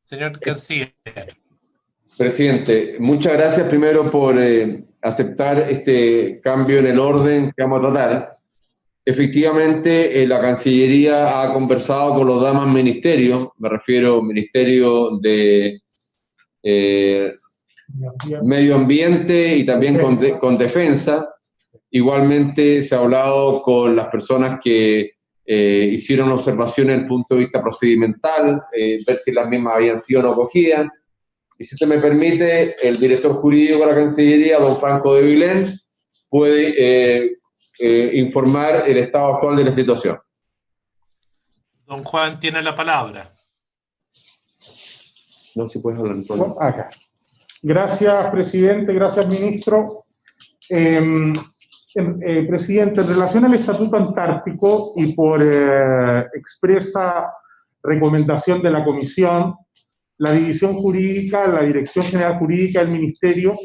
Señor Canciller. Presidente, muchas gracias primero por aceptar este cambio en el orden que vamos a tratar. Efectivamente, la Cancillería ha conversado con los demás ministerios, me refiero al Ministerio de Medio Ambiente y también con Defensa. Igualmente se ha hablado con las personas que hicieron observaciones desde el punto de vista procedimental, ver si las mismas habían sido no cogidas. Y si usted me permite, el director jurídico de la Cancillería, don Franco de Vilén, puede informar el estado actual de la situación. Don Juan tiene la palabra. No, si puedes hablar. Acá. Gracias, presidente. Gracias, ministro. Presidente, en relación al Estatuto Antártico y por expresa recomendación de la Comisión, la División Jurídica, la Dirección General Jurídica del Ministerio,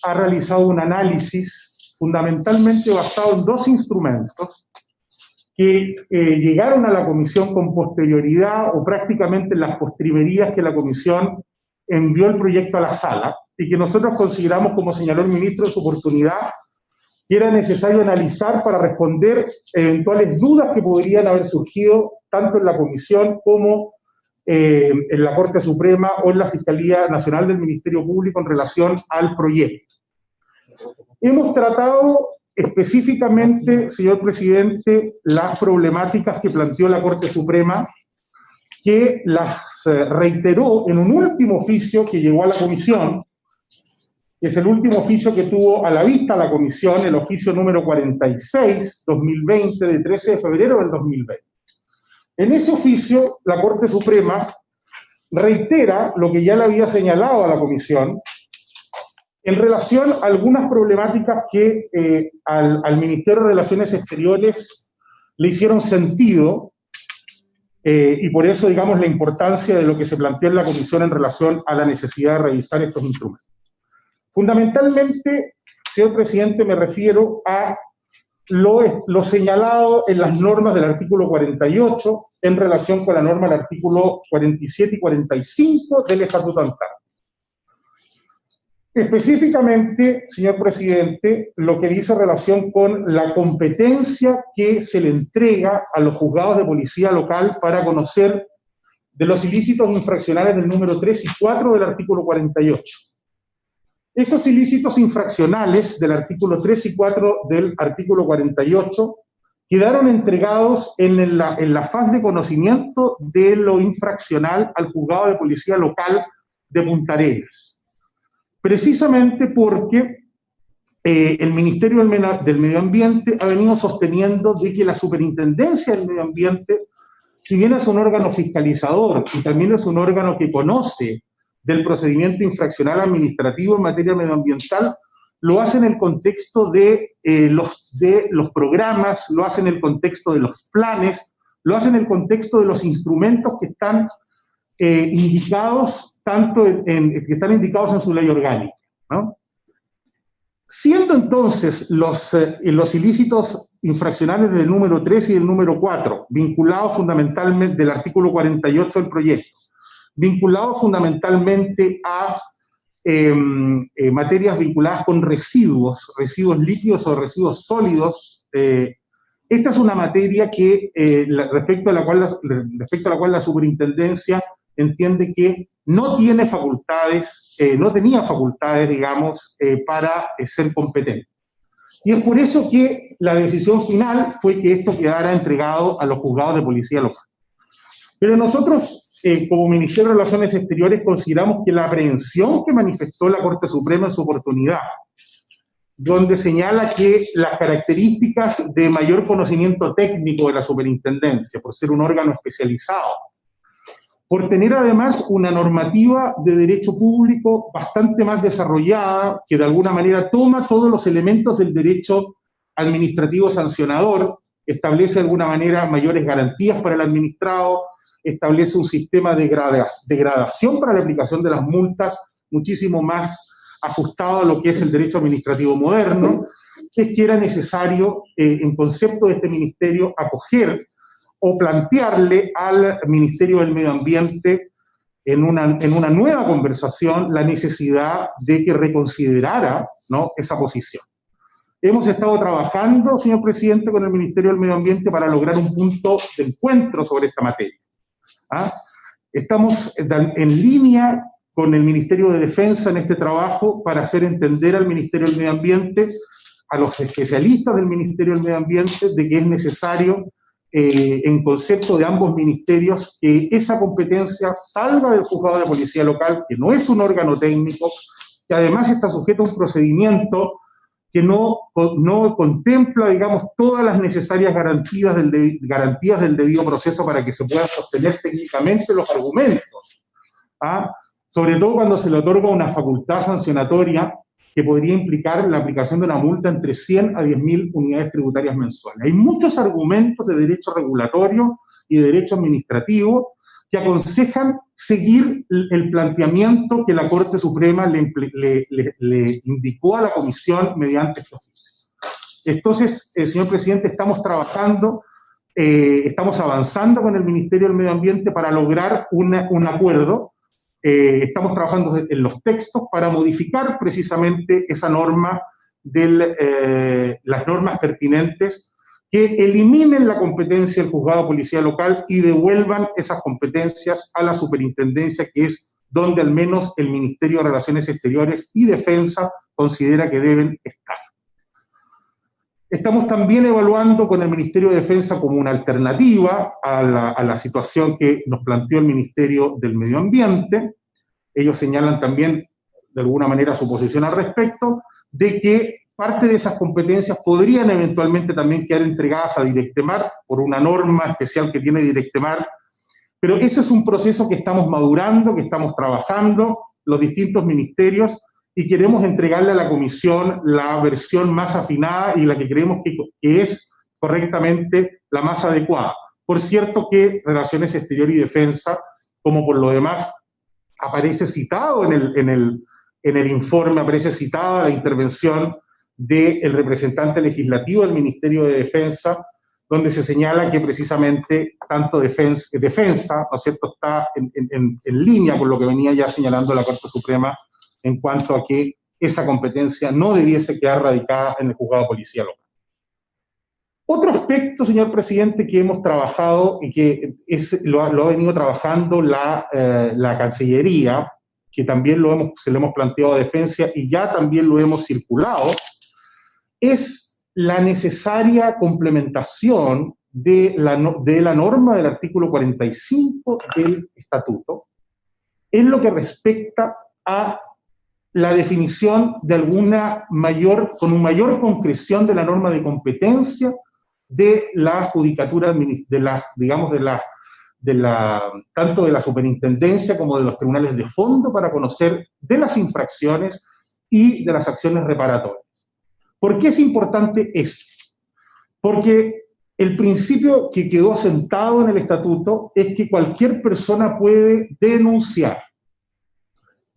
ha realizado un análisis fundamentalmente basado en dos instrumentos que llegaron a la Comisión con posterioridad o prácticamente en las postrimerías que la Comisión envió el proyecto a la sala y que nosotros consideramos, como señaló el ministro en su oportunidad, que era necesario analizar para responder eventuales dudas que podrían haber surgido tanto en la Comisión como en la Corte Suprema o en la Fiscalía Nacional del Ministerio Público en relación al proyecto. Hemos tratado específicamente, señor presidente, las problemáticas que planteó la Corte Suprema, que las reiteró en un último oficio que llegó a la Comisión, que es el último oficio que tuvo a la vista la Comisión, el oficio número 46-2020, de 13 de febrero del 2020. En ese oficio, la Corte Suprema reitera lo que ya le había señalado a la Comisión en relación a algunas problemáticas que al Ministerio de Relaciones Exteriores le hicieron sentido y por eso, digamos, la importancia de lo que se planteó en la Comisión en relación a la necesidad de revisar estos instrumentos. Fundamentalmente, señor presidente, me refiero a lo señalado en las normas del artículo 48 en relación con la norma del artículo 47 y 45 del Estatuto Antártico. Específicamente, señor presidente, lo que dice relación con la competencia que se le entrega a los juzgados de policía local para conocer de los ilícitos infraccionales del número 3 y 4 del artículo 48. Esos ilícitos infraccionales del artículo 3 y 4 del artículo 48 quedaron entregados en la faz de conocimiento de lo infraccional al juzgado de policía local de Punta Arenas. Precisamente porque el Ministerio del Medio Ambiente ha venido sosteniendo de que la Superintendencia del Medio Ambiente, si bien es un órgano fiscalizador y también es un órgano que conoce del procedimiento infraccional administrativo en materia medioambiental, lo hace en el contexto de los programas, lo hace en el contexto de los planes, lo hace en el contexto de los instrumentos que están indicados que están indicados en su ley orgánica, ¿no? Siendo entonces los ilícitos infraccionales del número 3 y del número 4 vinculados fundamentalmente del artículo 48 del proyecto, vinculados fundamentalmente a materias vinculadas con residuos líquidos o residuos sólidos. Esta es una materia que, respecto a la cual la superintendencia entiende que no tiene facultades, no tenía facultades, digamos, para ser competente. Y es por eso que la decisión final fue que esto quedara entregado a los juzgados de policía local. Pero nosotros, como Ministerio de Relaciones Exteriores, consideramos que la aprehensión que manifestó la Corte Suprema en su oportunidad, donde señala que las características de mayor conocimiento técnico de la superintendencia, por ser un órgano especializado, por tener además una normativa de derecho público bastante más desarrollada, que de alguna manera toma todos los elementos del derecho administrativo sancionador, establece de alguna manera mayores garantías para el administrado, establece un sistema de gradación para la aplicación de las multas muchísimo más ajustado a lo que es el derecho administrativo moderno, es que era necesario, en concepto de este ministerio, acoger o plantearle al Ministerio del Medio Ambiente en una nueva conversación la necesidad de que reconsiderara, ¿no?, esa posición. Hemos estado trabajando, señor presidente, con el Ministerio del Medio Ambiente para lograr un punto de encuentro sobre esta materia. ¿Ah? Estamos en línea con el Ministerio de Defensa en este trabajo para hacer entender al Ministerio del Medio Ambiente, a los especialistas del Ministerio del Medio Ambiente, de que es necesario, en concepto de ambos ministerios, que esa competencia salga del Juzgado de Policía Local, que no es un órgano técnico, que además está sujeto a un procedimiento que no contempla, digamos, todas las necesarias garantías del debido proceso para que se puedan sostener técnicamente los argumentos. ¿Ah? Sobre todo cuando se le otorga una facultad sancionatoria que podría implicar la aplicación de una multa entre 100 a 10.000 unidades tributarias mensuales. Hay muchos argumentos de derecho regulatorio y de derecho administrativo que aconsejan seguir el planteamiento que la Corte Suprema le indicó a la Comisión mediante este oficio. Entonces, señor presidente, estamos trabajando, estamos avanzando con el Ministerio del Medio Ambiente para lograr un acuerdo. Estamos trabajando en los textos para modificar precisamente esa norma, las normas pertinentes que eliminen la competencia del Juzgado de Policía Local y devuelvan esas competencias a la Superintendencia, que es donde al menos el Ministerio de Relaciones Exteriores y Defensa considera que deben estar. Estamos también evaluando con el Ministerio de Defensa como una alternativa a la situación que nos planteó el Ministerio del Medio Ambiente. Ellos señalan también, de alguna manera, su posición al respecto, de que parte de esas competencias podrían eventualmente también quedar entregadas a Directemar por una norma especial que tiene Directemar, pero ese es un proceso que estamos madurando, que estamos trabajando los distintos ministerios y queremos entregarle a la Comisión la versión más afinada y la que creemos que es correctamente la más adecuada. Por cierto que Relaciones Exteriores y Defensa, como por lo demás aparece citado en el informe, aparece citada la intervención del representante legislativo del Ministerio de Defensa, donde se señala que precisamente tanto defensa, ¿no es cierto?, está en línea con lo que venía ya señalando la Corte Suprema en cuanto a que esa competencia no debiese quedar radicada en el Juzgado de Policía Local. Otro aspecto, señor presidente, que hemos trabajado y que lo ha venido trabajando la Cancillería, que también se lo hemos planteado a Defensa y ya también lo hemos circulado, es la necesaria complementación de la norma del artículo 45 del Estatuto en lo que respecta a la definición de con una mayor concreción de la norma de competencia de la judicatura, tanto de la superintendencia como de los tribunales de fondo para conocer de las infracciones y de las acciones reparatorias. ¿Por qué es importante esto? Porque el principio que quedó asentado en el estatuto es que cualquier persona puede denunciar,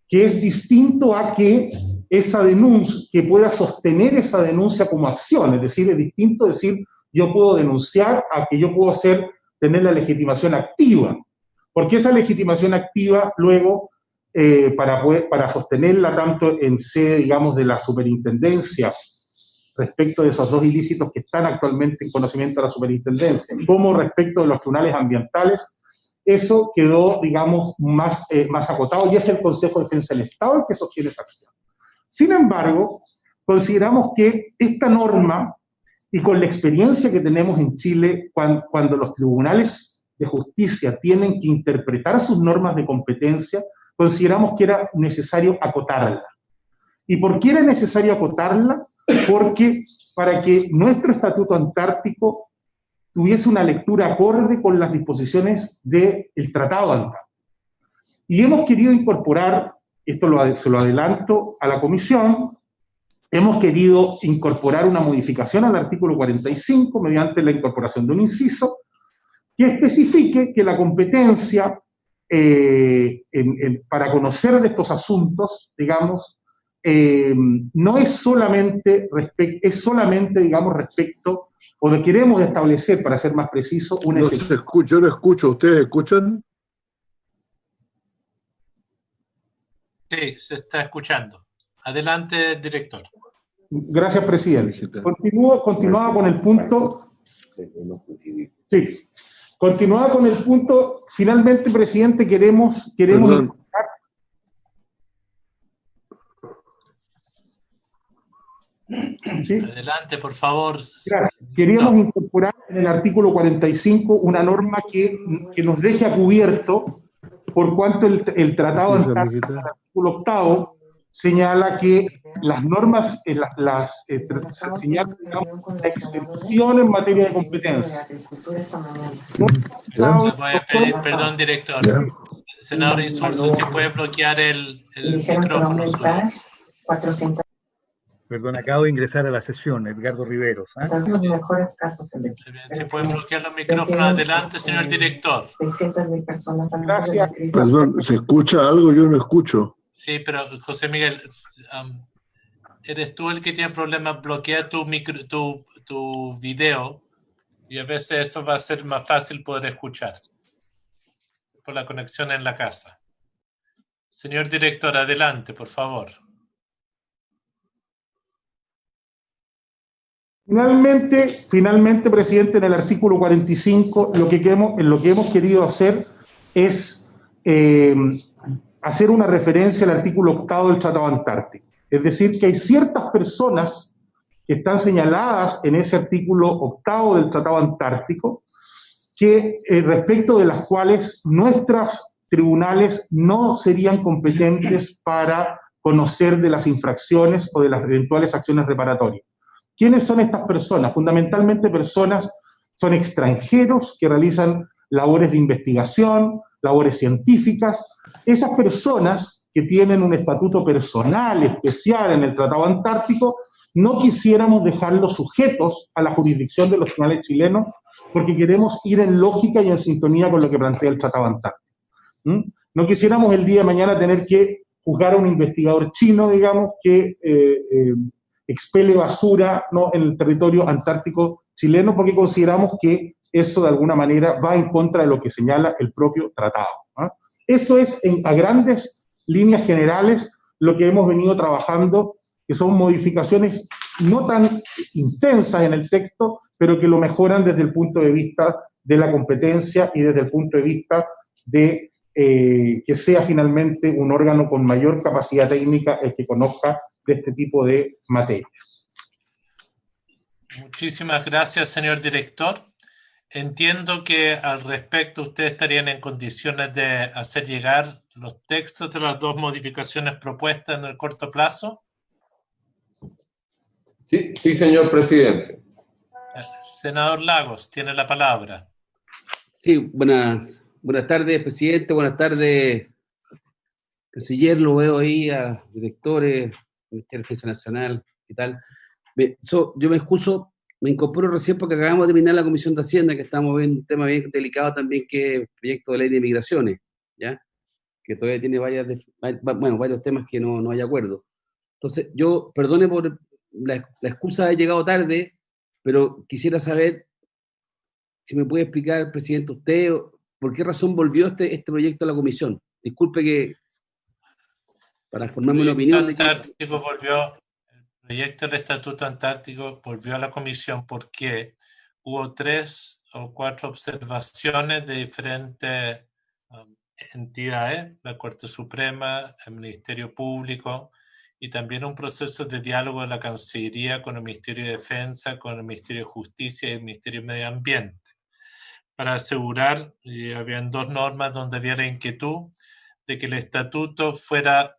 que es distinto a que esa denuncia, que pueda sostener esa denuncia como acción, es decir, es distinto decir yo puedo denunciar a que yo puedo tener la legitimación activa, porque esa legitimación activa luego, para sostenerla tanto en sede, digamos, de la superintendencia, respecto de esos dos ilícitos que están actualmente en conocimiento de la superintendencia, como respecto de los tribunales ambientales, eso quedó, digamos, más acotado y es el Consejo de Defensa del Estado el que sostiene esa acción. Sin embargo, consideramos que esta norma, y con la experiencia que tenemos en Chile, cuando los tribunales de justicia tienen que interpretar sus normas de competencia, consideramos que era necesario acotarla. ¿Y por qué era necesario acotarla? Porque para que nuestro Estatuto Antártico tuviese una lectura acorde con las disposiciones del Tratado Antártico. Y hemos querido incorporar, se lo adelanto a la Comisión, hemos querido incorporar una modificación al artículo 45 mediante la incorporación de un inciso que especifique que la competencia para conocer de estos asuntos, digamos, no es solamente, digamos, respecto, o lo queremos establecer, para ser más preciso, una yo no escucho, ¿ustedes escuchan? Sí, se está escuchando. Adelante, director. Gracias, presidente. Continuaba con el punto. Sí. Continuaba con el punto. Finalmente, presidente, queremos incorporar. ¿Sí? Adelante, por favor. Gracias. Queríamos incorporar en el artículo 45 una norma que nos deje a cubierto por cuanto el Tratado Antártico, el artículo 8, señala que las normas, señalan la excepción en materia de competencia. Voy a pedir perdón, director. ¿Ya? Senador Insulza, si puede bloquear el micrófono suyo. Perdón, acabo de ingresar a la sesión, Edgardo Riveros. Los mejores casos Si puede bloquear los micrófonos, adelante, señor director. 600.000 personas. Gracias. Perdón, ¿se escucha algo? Yo no escucho. Sí, pero José Miguel, eres tú el que tiene problemas, bloquea tu video y a veces eso va a ser más fácil poder escuchar por la conexión en la casa. Señor director, adelante, por favor. Finalmente, presidente, en el artículo 45, lo que hemos querido hacer es hacer una referencia al artículo 8 del Tratado Antártico. Es decir, que hay ciertas personas que están señaladas en ese artículo 8 del Tratado Antártico, que respecto de las cuales nuestros tribunales no serían competentes para conocer de las infracciones o de las eventuales acciones reparatorias. ¿Quiénes son estas personas? Fundamentalmente son extranjeros que realizan labores de investigación, labores científicas. Esas personas que tienen un estatuto personal especial en el Tratado Antártico, no quisiéramos dejarlos sujetos a la jurisdicción de los tribunales chilenos, porque queremos ir en lógica y en sintonía con lo que plantea el Tratado Antártico. No quisiéramos el día de mañana tener que juzgar a un investigador chino, digamos, que expele basura, ¿no?, en el territorio antártico chileno, porque consideramos que eso de alguna manera va en contra de lo que señala el propio tratado, ¿no? Eso es, a grandes líneas generales, lo que hemos venido trabajando, que son modificaciones no tan intensas en el texto, pero que lo mejoran desde el punto de vista de la competencia y desde el punto de vista de que sea finalmente un órgano con mayor capacidad técnica el que conozca de este tipo de materias. Muchísimas gracias, señor director. Entiendo que al respecto ustedes estarían en condiciones de hacer llegar los textos de las dos modificaciones propuestas en el corto plazo. Sí, señor presidente. Senador Lagos, tiene la palabra. Sí, buenas tardes, presidente, buenas tardes, canciller, lo veo ahí, a directores, Ministerio de Defensa Nacional, ¿qué tal? Yo me excuso, me incorporo recién porque acabamos de terminar la Comisión de Hacienda, que estamos viendo un tema bien delicado también, que es el proyecto de ley de migraciones, ¿ya? Que todavía tiene varios temas que no hay acuerdo. Entonces, yo, perdone por la excusa de haber llegado tarde, pero quisiera saber si me puede explicar, presidente, usted, por qué razón volvió este proyecto a la comisión. Disculpe que, para formarme una opinión. El proyecto del Estatuto Antártico volvió a la comisión porque hubo 3 o 4 observaciones de diferentes entidades, la Corte Suprema, el Ministerio Público, y también un proceso de diálogo de la Cancillería con el Ministerio de Defensa, con el Ministerio de Justicia y el Ministerio de Medio Ambiente, para asegurar, y habían 2 normas donde había la inquietud de que el estatuto fuera,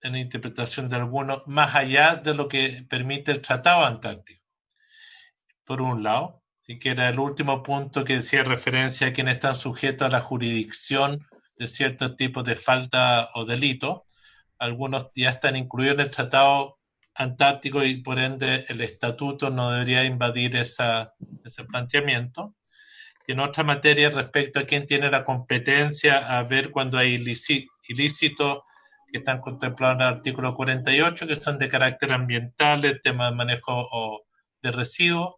en la interpretación de algunos, más allá de lo que permite el Tratado Antártico, por un lado, y que era el último punto que decía referencia a quienes están sujetos a la jurisdicción de ciertos tipos de falta o delito. Algunos ya están incluidos en el Tratado Antártico y por ende el estatuto no debería invadir ese planteamiento. Y en otra materia, respecto a quién tiene la competencia a ver cuando hay ilícitos que están contemplados en el artículo 48, que son de carácter ambiental, el tema de manejo de residuos.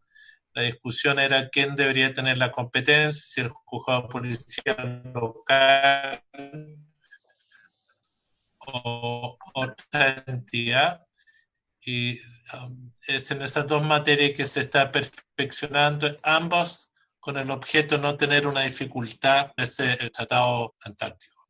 La discusión era quién debería tener la competencia, si el juzgado policial local o otra entidad. Y es en esas dos materias que se está perfeccionando, ambos con el objeto de no tener una dificultad de el Tratado Antártico.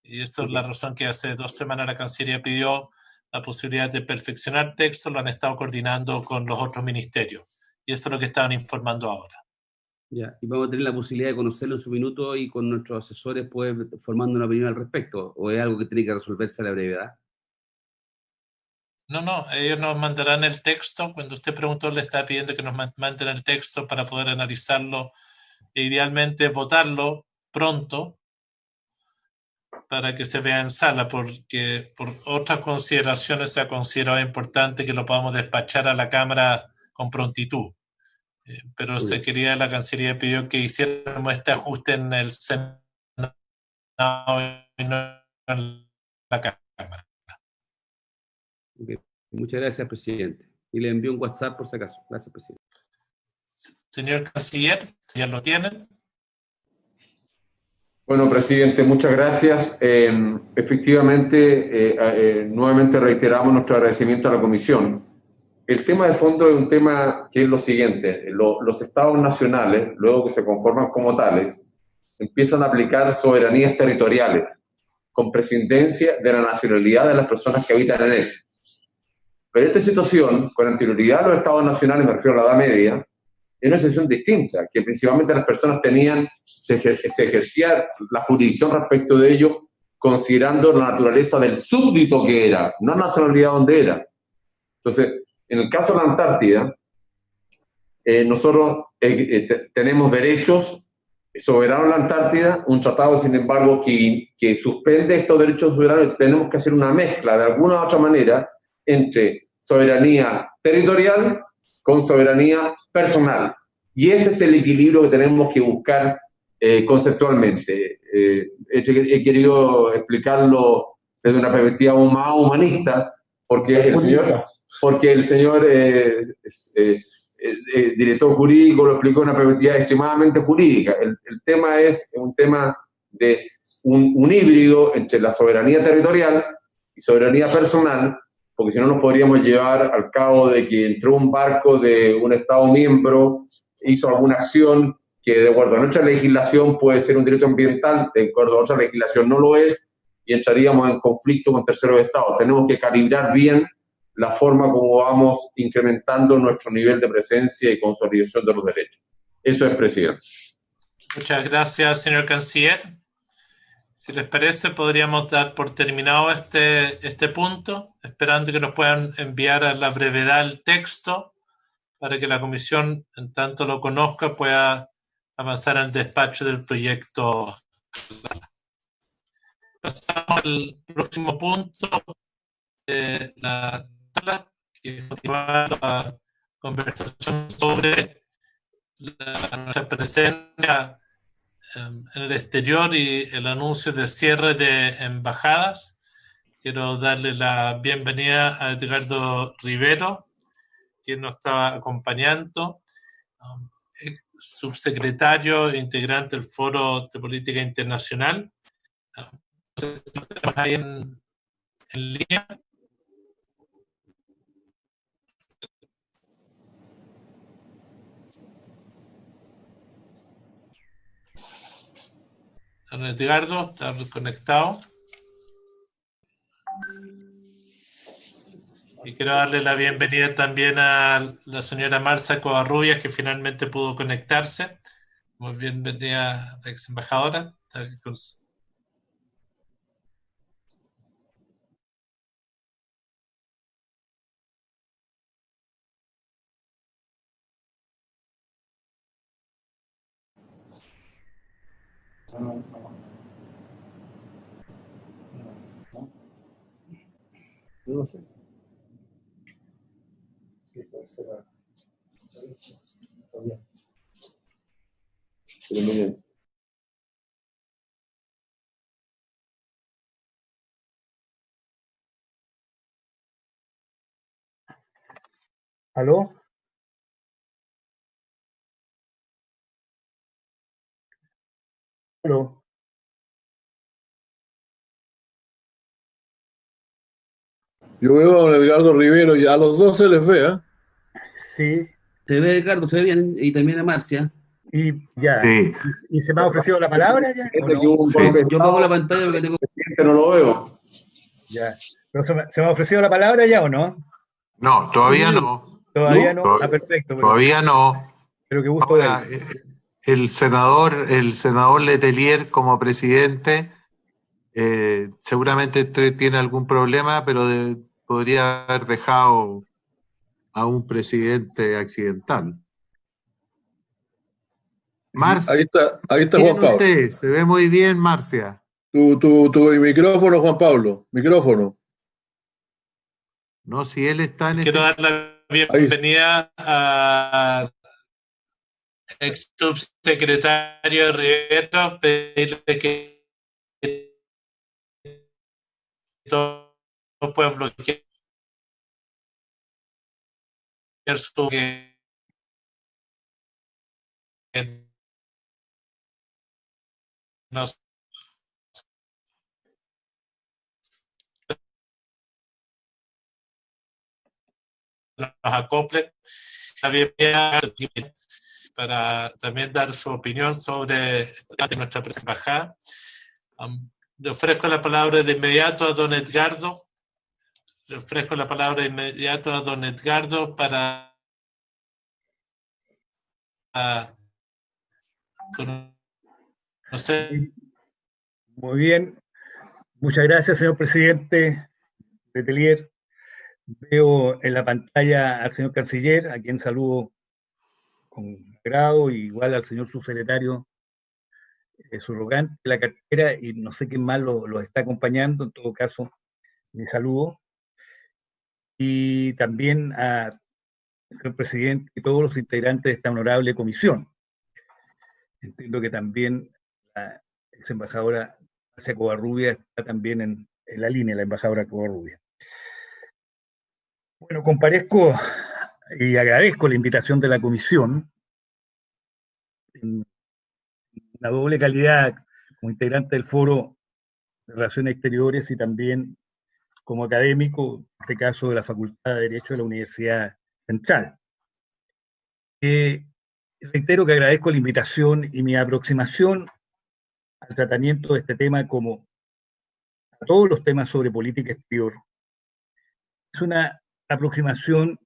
Y eso es la razón que hace 2 semanas la Cancillería pidió la posibilidad de perfeccionar textos, lo han estado coordinando con los otros ministerios. Y eso es lo que estaban informando ahora. Ya, y vamos a tener la posibilidad de conocerlo en su minuto y con nuestros asesores poder formando una opinión al respecto, o es algo que tiene que resolverse a la brevedad. No, ellos nos mandarán el texto. Cuando usted preguntó, le está pidiendo que nos manden el texto para poder analizarlo e idealmente votarlo pronto para que se vea en sala, porque por otras consideraciones se ha considerado importante que lo podamos despachar a la Cámara con prontitud. Pero se quería, la Cancillería pidió que hiciéramos este ajuste en el Senado y no en la Cámara. Okay. Muchas gracias, presidente. Y le envío un WhatsApp por si acaso. Gracias, presidente. Señor Canciller, ¿ya lo tienen? Bueno, presidente, muchas gracias. Efectivamente, nuevamente reiteramos nuestro agradecimiento a la comisión. El tema de fondo es un tema que es lo siguiente. Los estados nacionales, luego que se conforman como tales, empiezan a aplicar soberanías territoriales con prescindencia de la nacionalidad de las personas que habitan en él. Pero esta situación, con anterioridad a los estados nacionales, me refiero a la Edad Media, es una situación distinta, que principalmente las personas se ejercía la jurisdicción respecto de ello, considerando la naturaleza del súbdito que era, no la nacionalidad donde era. Entonces, en el caso de la Antártida, nosotros tenemos derechos soberanos en la Antártida, un tratado, sin embargo, que suspende estos derechos soberanos. Tenemos que hacer una mezcla, de alguna u otra manera, entre soberanía territorial con soberanía personal. Y ese es el equilibrio que tenemos que buscar conceptualmente. He querido explicarlo desde una perspectiva más humanista, porque el señor director jurídico lo explicó de una perspectiva extremadamente jurídica. El tema es un tema de un híbrido entre la soberanía territorial y soberanía personal, porque si no nos podríamos llevar al cabo de que entró un barco de un Estado miembro, hizo alguna acción que de acuerdo a nuestra legislación puede ser un derecho ambiental, de acuerdo a otra legislación no lo es, y entraríamos en conflicto con terceros estados. Tenemos que calibrar bien la forma como vamos incrementando nuestro nivel de presencia y consolidación de los derechos. Eso es, presidente. Muchas gracias, señor Canciller. Si les parece, podríamos dar por terminado este punto, esperando que nos puedan enviar a la brevedad el texto para que la comisión, en tanto lo conozca, pueda avanzar en el despacho del proyecto. Pasamos al próximo punto, la tabla, que continúa la conversación sobre nuestra presencia en el exterior y el anuncio de cierre de embajadas. Quiero darle la bienvenida a Edgardo Rivero, quien nos está acompañando, subsecretario e integrante del Foro de Política Internacional. ¿Estamos ahí en línea? Don Edgardo, está conectado. Y quiero darle la bienvenida también a la señora Marcia Covarrubias, que finalmente pudo conectarse. Muy bienvenida, ex embajadora. No sé. Sí, puede ser. Está bien. Pero miren, ¿Aló? ¿Aló? Yo veo a don Edgardo Rivero y a los dos se les ve, ¿eh? Sí, Se ve, Ricardo, se ve bien, y también a Marcia. y ya. Sí, ¿Y se me ha ofrecido la palabra ya? ¿O Parece que no? hubo un sí. golpe de Yo apago la Estado, pantalla porque tengo... el presidente no lo veo. Ya. ¿Pero se me ha ofrecido la palabra ya o no? No, todavía no. Todavía ¿No? no. Ah, perfecto, Todavía no. pero qué gusto Ahora, verlo. el senador Letelier como presidente, seguramente usted tiene algún problema, pero podría haber dejado a un presidente accidental. Marcia, Ahí está miren Juan Pablo. usted, se ve muy bien, Marcia. Tu micrófono, Juan Pablo. Micrófono. No, si él está en Quiero dar la bienvenida al ex subsecretario Rivero, pedirle que todos puedan bloquear su nos acople. La bienvenida para también dar su opinión sobre nuestra embajada. Le ofrezco la palabra de inmediato a don Edgardo. Le ofrezco la palabra de inmediato a don Edgardo para conocer. Muy bien. Muchas gracias, señor presidente Letelier. Veo en la pantalla al señor canciller, a quien saludo con agrado, y igual al señor subsecretario subrogante de la cartera, y no sé quién más lo está acompañando. En todo caso, mi saludo. Y también al señor presidente y todos los integrantes de esta honorable comisión. Entiendo que también la ex embajadora Marcia Covarrubia está también en la línea, la embajadora Covarrubia. Bueno, comparezco y agradezco la invitación de la comisión en una doble calidad como integrante del Foro de Relaciones Exteriores y también como académico, en este caso de la Facultad de Derecho de la Universidad Central. Reitero que agradezco la invitación y mi aproximación al tratamiento de este tema, como a todos los temas sobre política exterior, es una aproximación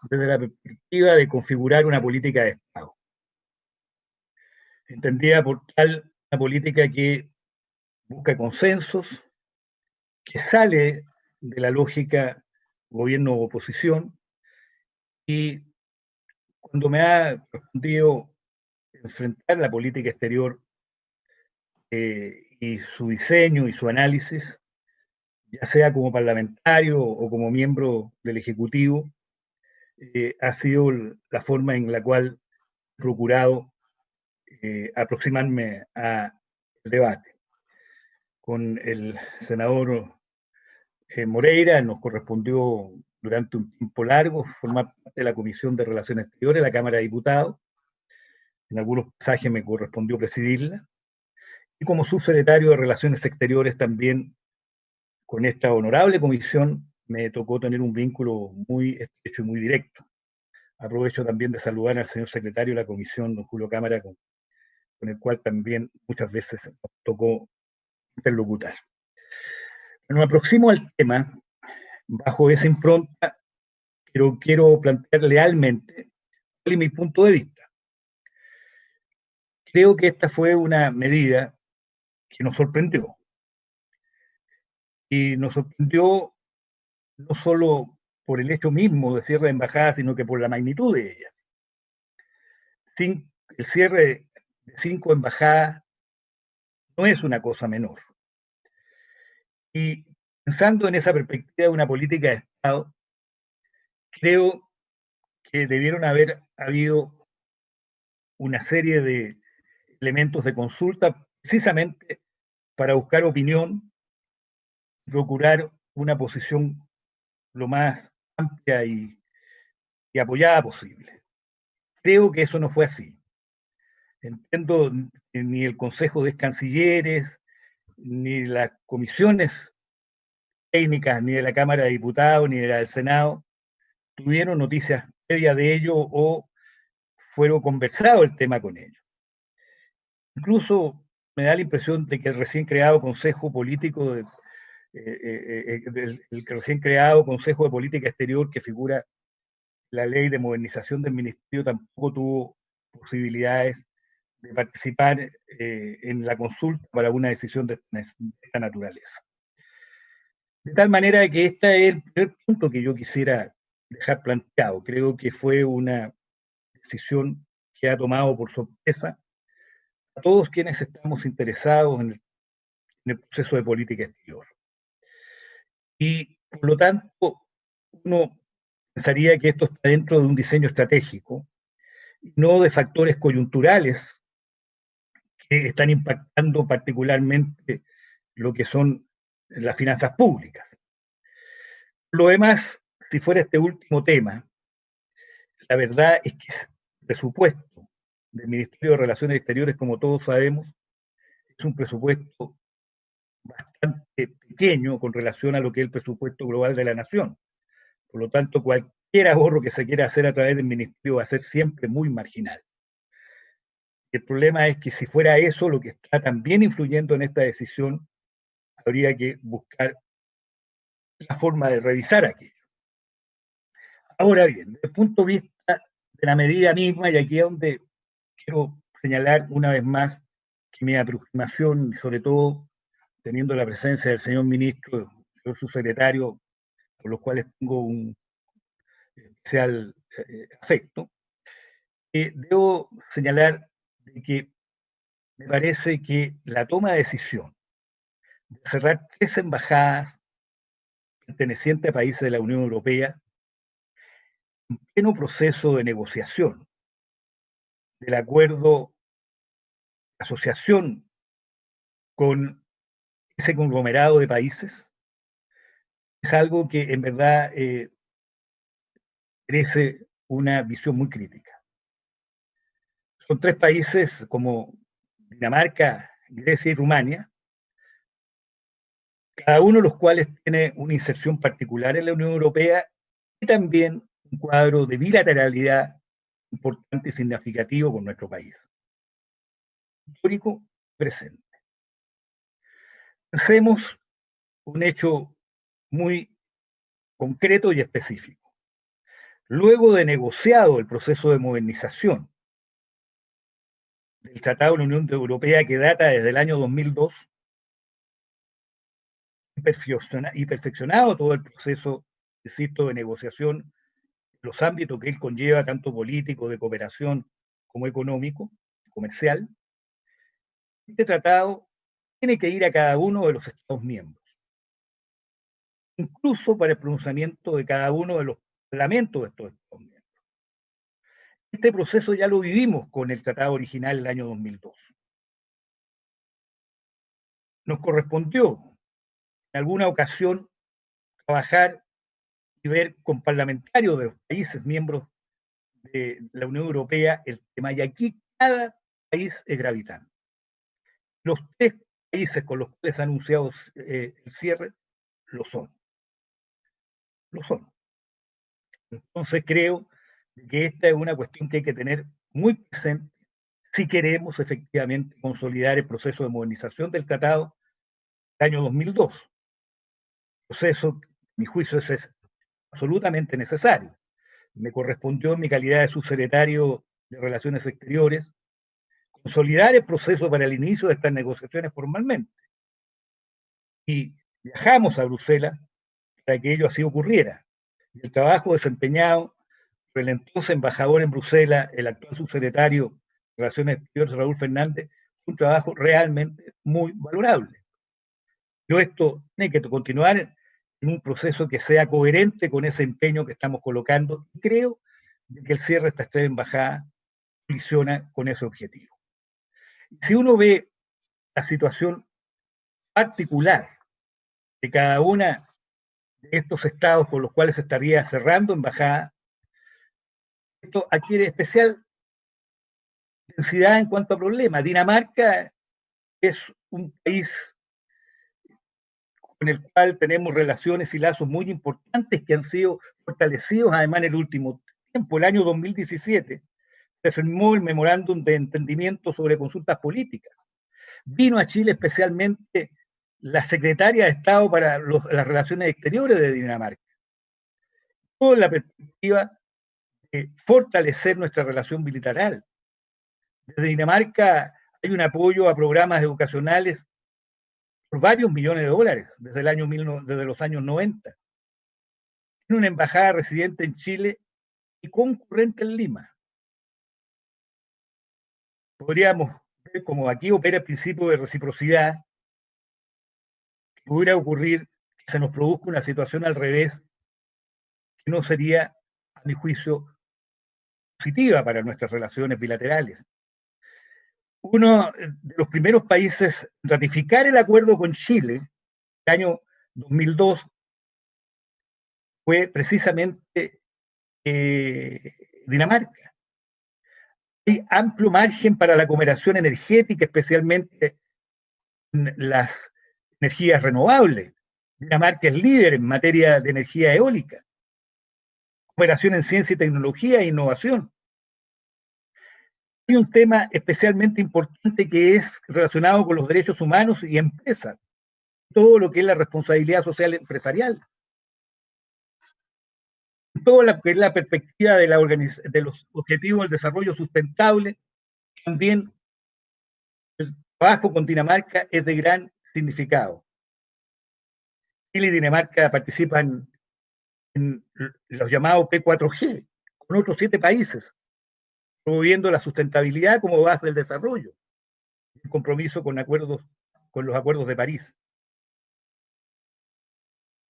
desde la perspectiva de configurar una política de Estado, entendida por tal una política que busca consensos, que sale de la lógica gobierno-oposición, y cuando me ha correspondido enfrentar la política exterior y su diseño y su análisis, ya sea como parlamentario o como miembro del Ejecutivo, ha sido la forma en la cual he procurado aproximarme al debate. Con el senador Moreira nos correspondió durante un tiempo largo formar parte de la Comisión de Relaciones Exteriores de la Cámara de Diputados. En algunos pasajes me correspondió presidirla. Y como subsecretario de Relaciones Exteriores también con esta honorable comisión me tocó tener un vínculo muy estrecho y muy directo. Aprovecho también de saludar al señor secretario de la comisión, don Julio Cámara, con el cual también muchas veces nos tocó interlocutar. Bueno, me aproximo al tema bajo esa impronta, pero quiero plantear lealmente cuál es mi punto de vista. Creo que esta fue una medida que nos sorprendió. Y nos sorprendió no solo por el hecho mismo de cierre de embajadas, sino que por la magnitud de ellas. El cierre de 5 embajadas no es una cosa menor. Y pensando en esa perspectiva de una política de Estado, creo que debieron haber habido una serie de elementos de consulta precisamente para buscar opinión y procurar una posición lo más amplia y apoyada posible. Creo que eso no fue así. Entiendo ni el Consejo de Cancilleres, ni las comisiones técnicas ni de la Cámara de Diputados ni de la del Senado tuvieron noticias previas de ello o fueron conversado el tema con ellos. Incluso me da la impresión de que el recién creado Consejo Político, el recién creado Consejo de Política Exterior que figura la ley de modernización del Ministerio tampoco tuvo posibilidades de participar en la consulta para una decisión de esta naturaleza. De tal manera que este es el primer punto que yo quisiera dejar planteado. Creo que fue una decisión que ha tomado por sorpresa a todos quienes estamos interesados en el proceso de política exterior. Y por lo tanto, uno pensaría que esto está dentro de un diseño estratégico, no de factores coyunturales que están impactando particularmente lo que son las finanzas públicas. Lo demás, si fuera este último tema, la verdad es que el presupuesto del Ministerio de Relaciones Exteriores, como todos sabemos, es un presupuesto bastante pequeño con relación a lo que es el presupuesto global de la nación. Por lo tanto, cualquier ahorro que se quiera hacer a través del Ministerio va a ser siempre muy marginal. El problema es que si fuera eso lo que está también influyendo en esta decisión, habría que buscar la forma de revisar aquello. Ahora bien, desde el punto de vista de la medida misma, y aquí es donde quiero señalar una vez más que mi aproximación, sobre todo teniendo la presencia del señor ministro, del señor subsecretario, por los cuales tengo un especial afecto, debo señalar de que me parece que la toma de decisión de cerrar 3 embajadas pertenecientes a países de la Unión Europea en pleno proceso de negociación del acuerdo de asociación con ese conglomerado de países es algo que en verdad merece una visión muy crítica. Son 3 países como Dinamarca, Grecia y Rumania, cada uno de los cuales tiene una inserción particular en la Unión Europea y también un cuadro de bilateralidad importante y significativo con nuestro país. Histórico presente. Pensemos un hecho muy concreto y específico. Luego de negociado el proceso de modernización del Tratado de la Unión Europea que data desde el año 2002, y perfeccionado todo el proceso, insisto, de negociación, los ámbitos que él conlleva, tanto político, de cooperación, como económico, comercial, este tratado tiene que ir a cada uno de los Estados miembros, incluso para el pronunciamiento de cada uno de los parlamentos de estos Estados miembros. Este proceso ya lo vivimos con el tratado original del año 2002. Nos correspondió en alguna ocasión trabajar y ver con parlamentarios de los países miembros de la Unión Europea el tema, y aquí cada país es gravitante. Los 3 países con los cuales ha anunciado el cierre lo son. Lo son. Entonces creo que esta es una cuestión que hay que tener muy presente si queremos efectivamente consolidar el proceso de modernización del tratado del año 2002. Proceso, a mi juicio, es absolutamente necesario. Me correspondió en mi calidad de subsecretario de Relaciones Exteriores consolidar el proceso para el inicio de estas negociaciones formalmente. Y viajamos a Bruselas para que ello así ocurriera. Y el trabajo desempeñado por el entonces embajador en Bruselas, el actual subsecretario de Relaciones Exteriores, Raúl Fernández, fue un trabajo realmente muy valorable. Pero esto tiene que continuar en un proceso que sea coherente con ese empeño que estamos colocando, y creo que el cierre de estas 3 embajadas colisiona con ese objetivo. Si uno ve la situación particular de cada una de estos estados con los cuales se estaría cerrando embajada, esto adquiere especial densidad en cuanto a problemas. Dinamarca es un país con el cual tenemos relaciones y lazos muy importantes que han sido fortalecidos además en el último tiempo. El año 2017 se firmó el memorándum de entendimiento sobre consultas políticas. Vino a Chile especialmente la secretaria de Estado para las relaciones exteriores de Dinamarca, con la perspectiva de fortalecer nuestra relación bilateral. Desde Dinamarca hay un apoyo a programas educacionales por varios millones de dólares desde los años 90. Tiene una embajada residente en Chile y concurrente en Lima. Podríamos ver cómo aquí opera el principio de reciprocidad, que pudiera ocurrir que se nos produzca una situación al revés, que no sería, a mi juicio, positiva para nuestras relaciones bilaterales. Uno de los primeros países en ratificar el acuerdo con Chile, el año 2002, fue precisamente Dinamarca. Hay amplio margen para la cooperación energética, especialmente en las energías renovables. Dinamarca es líder en materia de energía eólica. Cooperación en ciencia y tecnología e innovación. Hay un tema especialmente importante que es relacionado con los derechos humanos y empresas, todo lo que es la responsabilidad social empresarial, todo lo que es la perspectiva de los objetivos del desarrollo sustentable. También el trabajo con Dinamarca es de gran significado. Chile y Dinamarca participan en los llamados P4G, con otros 7 países, promoviendo la sustentabilidad como base del desarrollo, en compromiso con los acuerdos de París.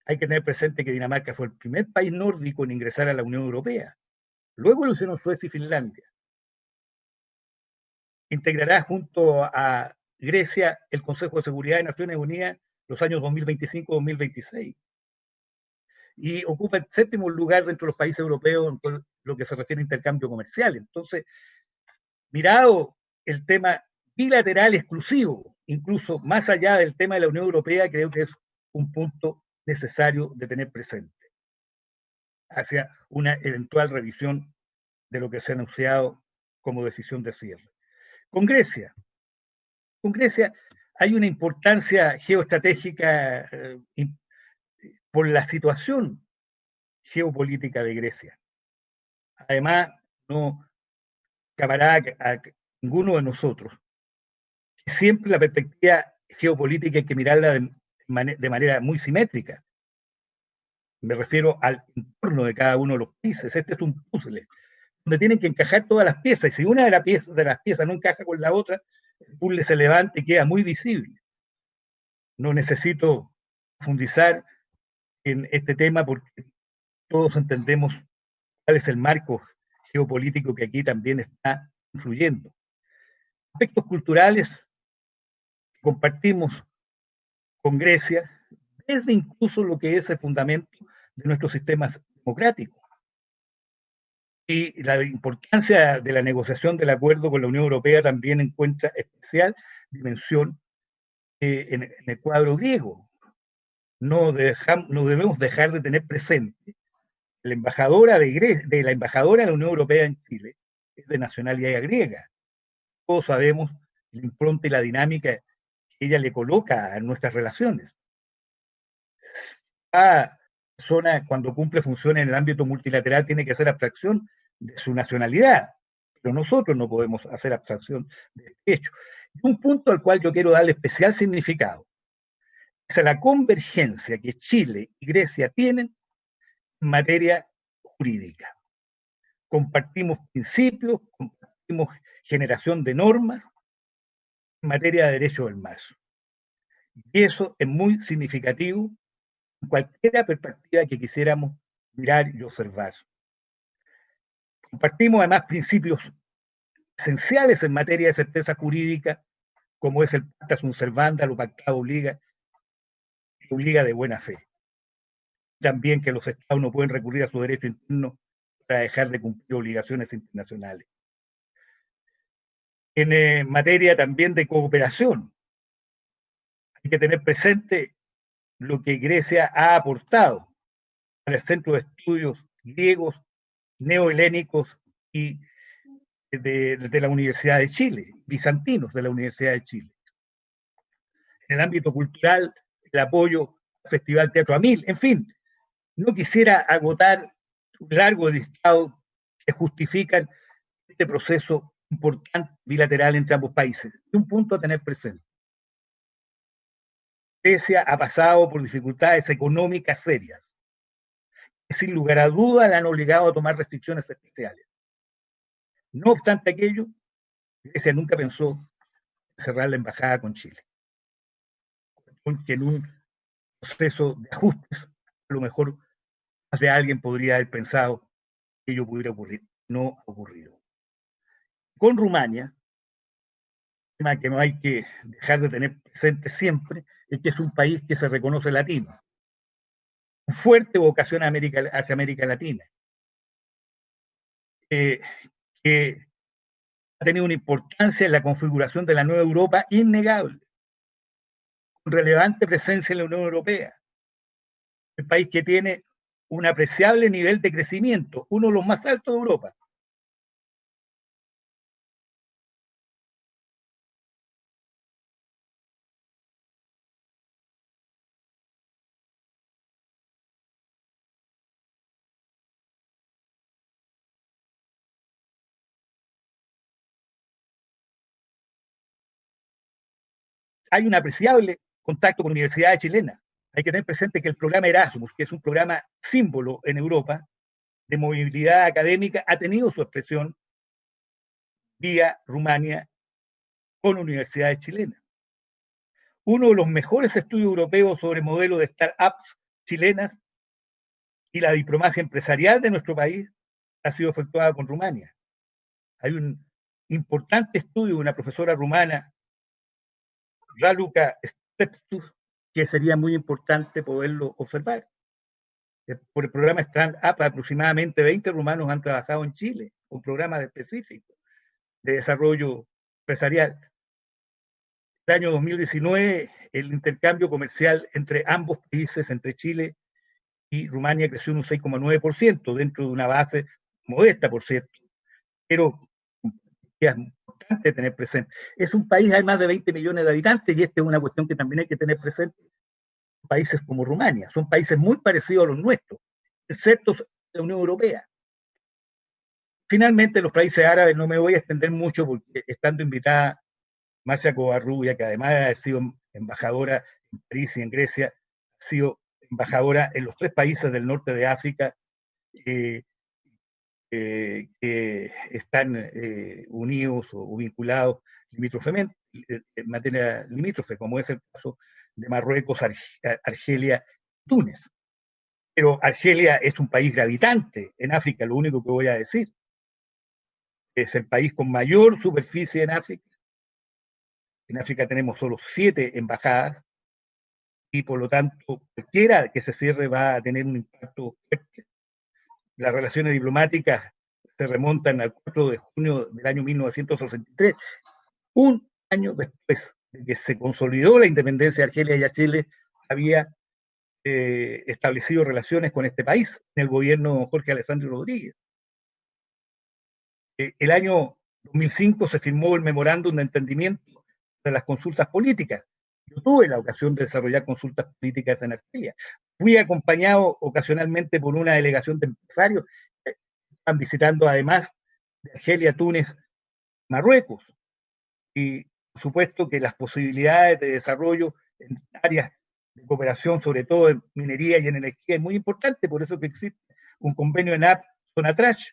Hay que tener presente que Dinamarca fue el primer país nórdico en ingresar a la Unión Europea. Luego lo hicieron Suecia y Finlandia. Integrará junto a Grecia el Consejo de Seguridad de Naciones Unidas los años 2025-2026. Y ocupa el 7º lugar dentro de los países europeos en lo que se refiere a intercambio comercial. Entonces, mirado el tema bilateral exclusivo, incluso más allá del tema de la Unión Europea, creo que es un punto necesario de tener presente hacia una eventual revisión de lo que se ha anunciado como decisión de cierre. Con Grecia hay una importancia geoestratégica por la situación geopolítica de Grecia. Además, no escapará a ninguno de nosotros que siempre la perspectiva geopolítica hay que mirarla de manera muy simétrica. Me refiero al entorno de cada uno de los países. Este es un puzzle donde tienen que encajar todas las piezas, y si una de las piezas no encaja con la otra, el puzzle se levanta y queda muy visible. No necesito profundizar en este tema porque todos entendemos cuál es el marco geopolítico que aquí también está influyendo. Aspectos culturales que compartimos con Grecia, desde incluso lo que es el fundamento de nuestros sistemas democráticos. Y la importancia de la negociación del acuerdo con la Unión Europea también encuentra especial dimensión en el cuadro griego. No debemos dejar de tener presente la embajadora de la embajadora de la Unión Europea en Chile es de nacionalidad griega. Todos sabemos la impronta y la dinámica que ella le coloca a nuestras relaciones. Cada persona, cuando cumple funciones en el ámbito multilateral, tiene que hacer abstracción de su nacionalidad, pero nosotros no podemos hacer abstracción de este hecho. Un punto al cual yo quiero darle especial significado es a la convergencia que Chile y Grecia tienen en materia jurídica. Compartimos principios, compartimos generación de normas en materia de derecho del mar. Y eso es muy significativo en cualquier perspectiva que quisiéramos mirar y observar. Compartimos además principios esenciales en materia de certeza jurídica, como es el pacta sunt servanda, lo pactado obliga de buena fe. También que los estados no pueden recurrir a su derecho interno para dejar de cumplir obligaciones internacionales. En materia también de cooperación, hay que tener presente lo que Grecia ha aportado al Centro de Estudios Griegos, Neohelénicos y de la Universidad de Chile, bizantinos de la Universidad de Chile. En el ámbito cultural, el apoyo al Festival Teatro Amil, en fin, no quisiera agotar un largo listado que justifican este proceso importante bilateral entre ambos países. Y un punto a tener presente. Grecia ha pasado por dificultades económicas serias, que sin lugar a dudas la han obligado a tomar restricciones especiales. No obstante aquello, Grecia nunca pensó cerrar la embajada con Chile, porque en un proceso de ajustes, a lo mejor más de alguien podría haber pensado que ello pudiera ocurrir. No ha ocurrido. Con Rumania, tema que no hay que dejar de tener presente siempre, es que es un país que se reconoce latino, con fuerte vocación hacia América Latina, que ha tenido una importancia en la configuración de la nueva Europa innegable, con relevante presencia en la Unión Europea. El país que tiene un apreciable nivel de crecimiento, uno de los más altos de Europa. Hay un apreciable contacto con universidades chilenas. Hay que tener presente que el programa Erasmus, que es un programa símbolo en Europa de movilidad académica, ha tenido su expresión vía Rumania con universidades chilenas. Uno de los mejores estudios europeos sobre modelos de startups chilenas y la diplomacia empresarial de nuestro país ha sido efectuada con Rumania. Hay un importante estudio de una profesora rumana, Raluca Stepstus, que sería muy importante poderlo observar. Por el programa Stand Up, aproximadamente 20 rumanos han trabajado en Chile con programas específicos de desarrollo empresarial. El año 2019, el intercambio comercial entre ambos países, entre Chile y Rumania, creció en un 6,9%, dentro de una base modesta, por cierto, pero es importante tener presente. Es un país, hay más de 20 millones de habitantes, y esta es una cuestión que también hay que tener presente. Países como Rumania son países muy parecidos a los nuestros, excepto la Unión Europea. Finalmente, los países árabes, no me voy a extender mucho porque estando invitada Marcia Covarrubia, que además de haber sido embajadora en París y en Grecia, ha sido embajadora en los 3 países del norte de África que están unidos o vinculados limítrofemente, en materia limítrofe, como es el caso de Marruecos, Argelia, Túnez. Pero Argelia es un país gravitante en África, lo único que voy a decir. Es el país con mayor superficie en África. En África tenemos solo 7 embajadas y por lo tanto cualquiera que se cierre va a tener un impacto fuerte. Las relaciones diplomáticas se remontan al 4 de junio del año 1963, un año después de que se consolidó la independencia de Argelia. Y a Chile había establecido relaciones con este país en el gobierno de Jorge Alessandro Rodríguez. El año 2005 se firmó el memorándum de entendimiento de las consultas políticas. Yo tuve la ocasión de desarrollar consultas políticas en Argelia. Fui acompañado ocasionalmente por una delegación de empresarios que están visitando además de Argelia, Túnez, Marruecos. Y por supuesto que las posibilidades de desarrollo en áreas de cooperación, sobre todo en minería y en energía, es muy importante, por eso que existe un convenio en Sonatrach.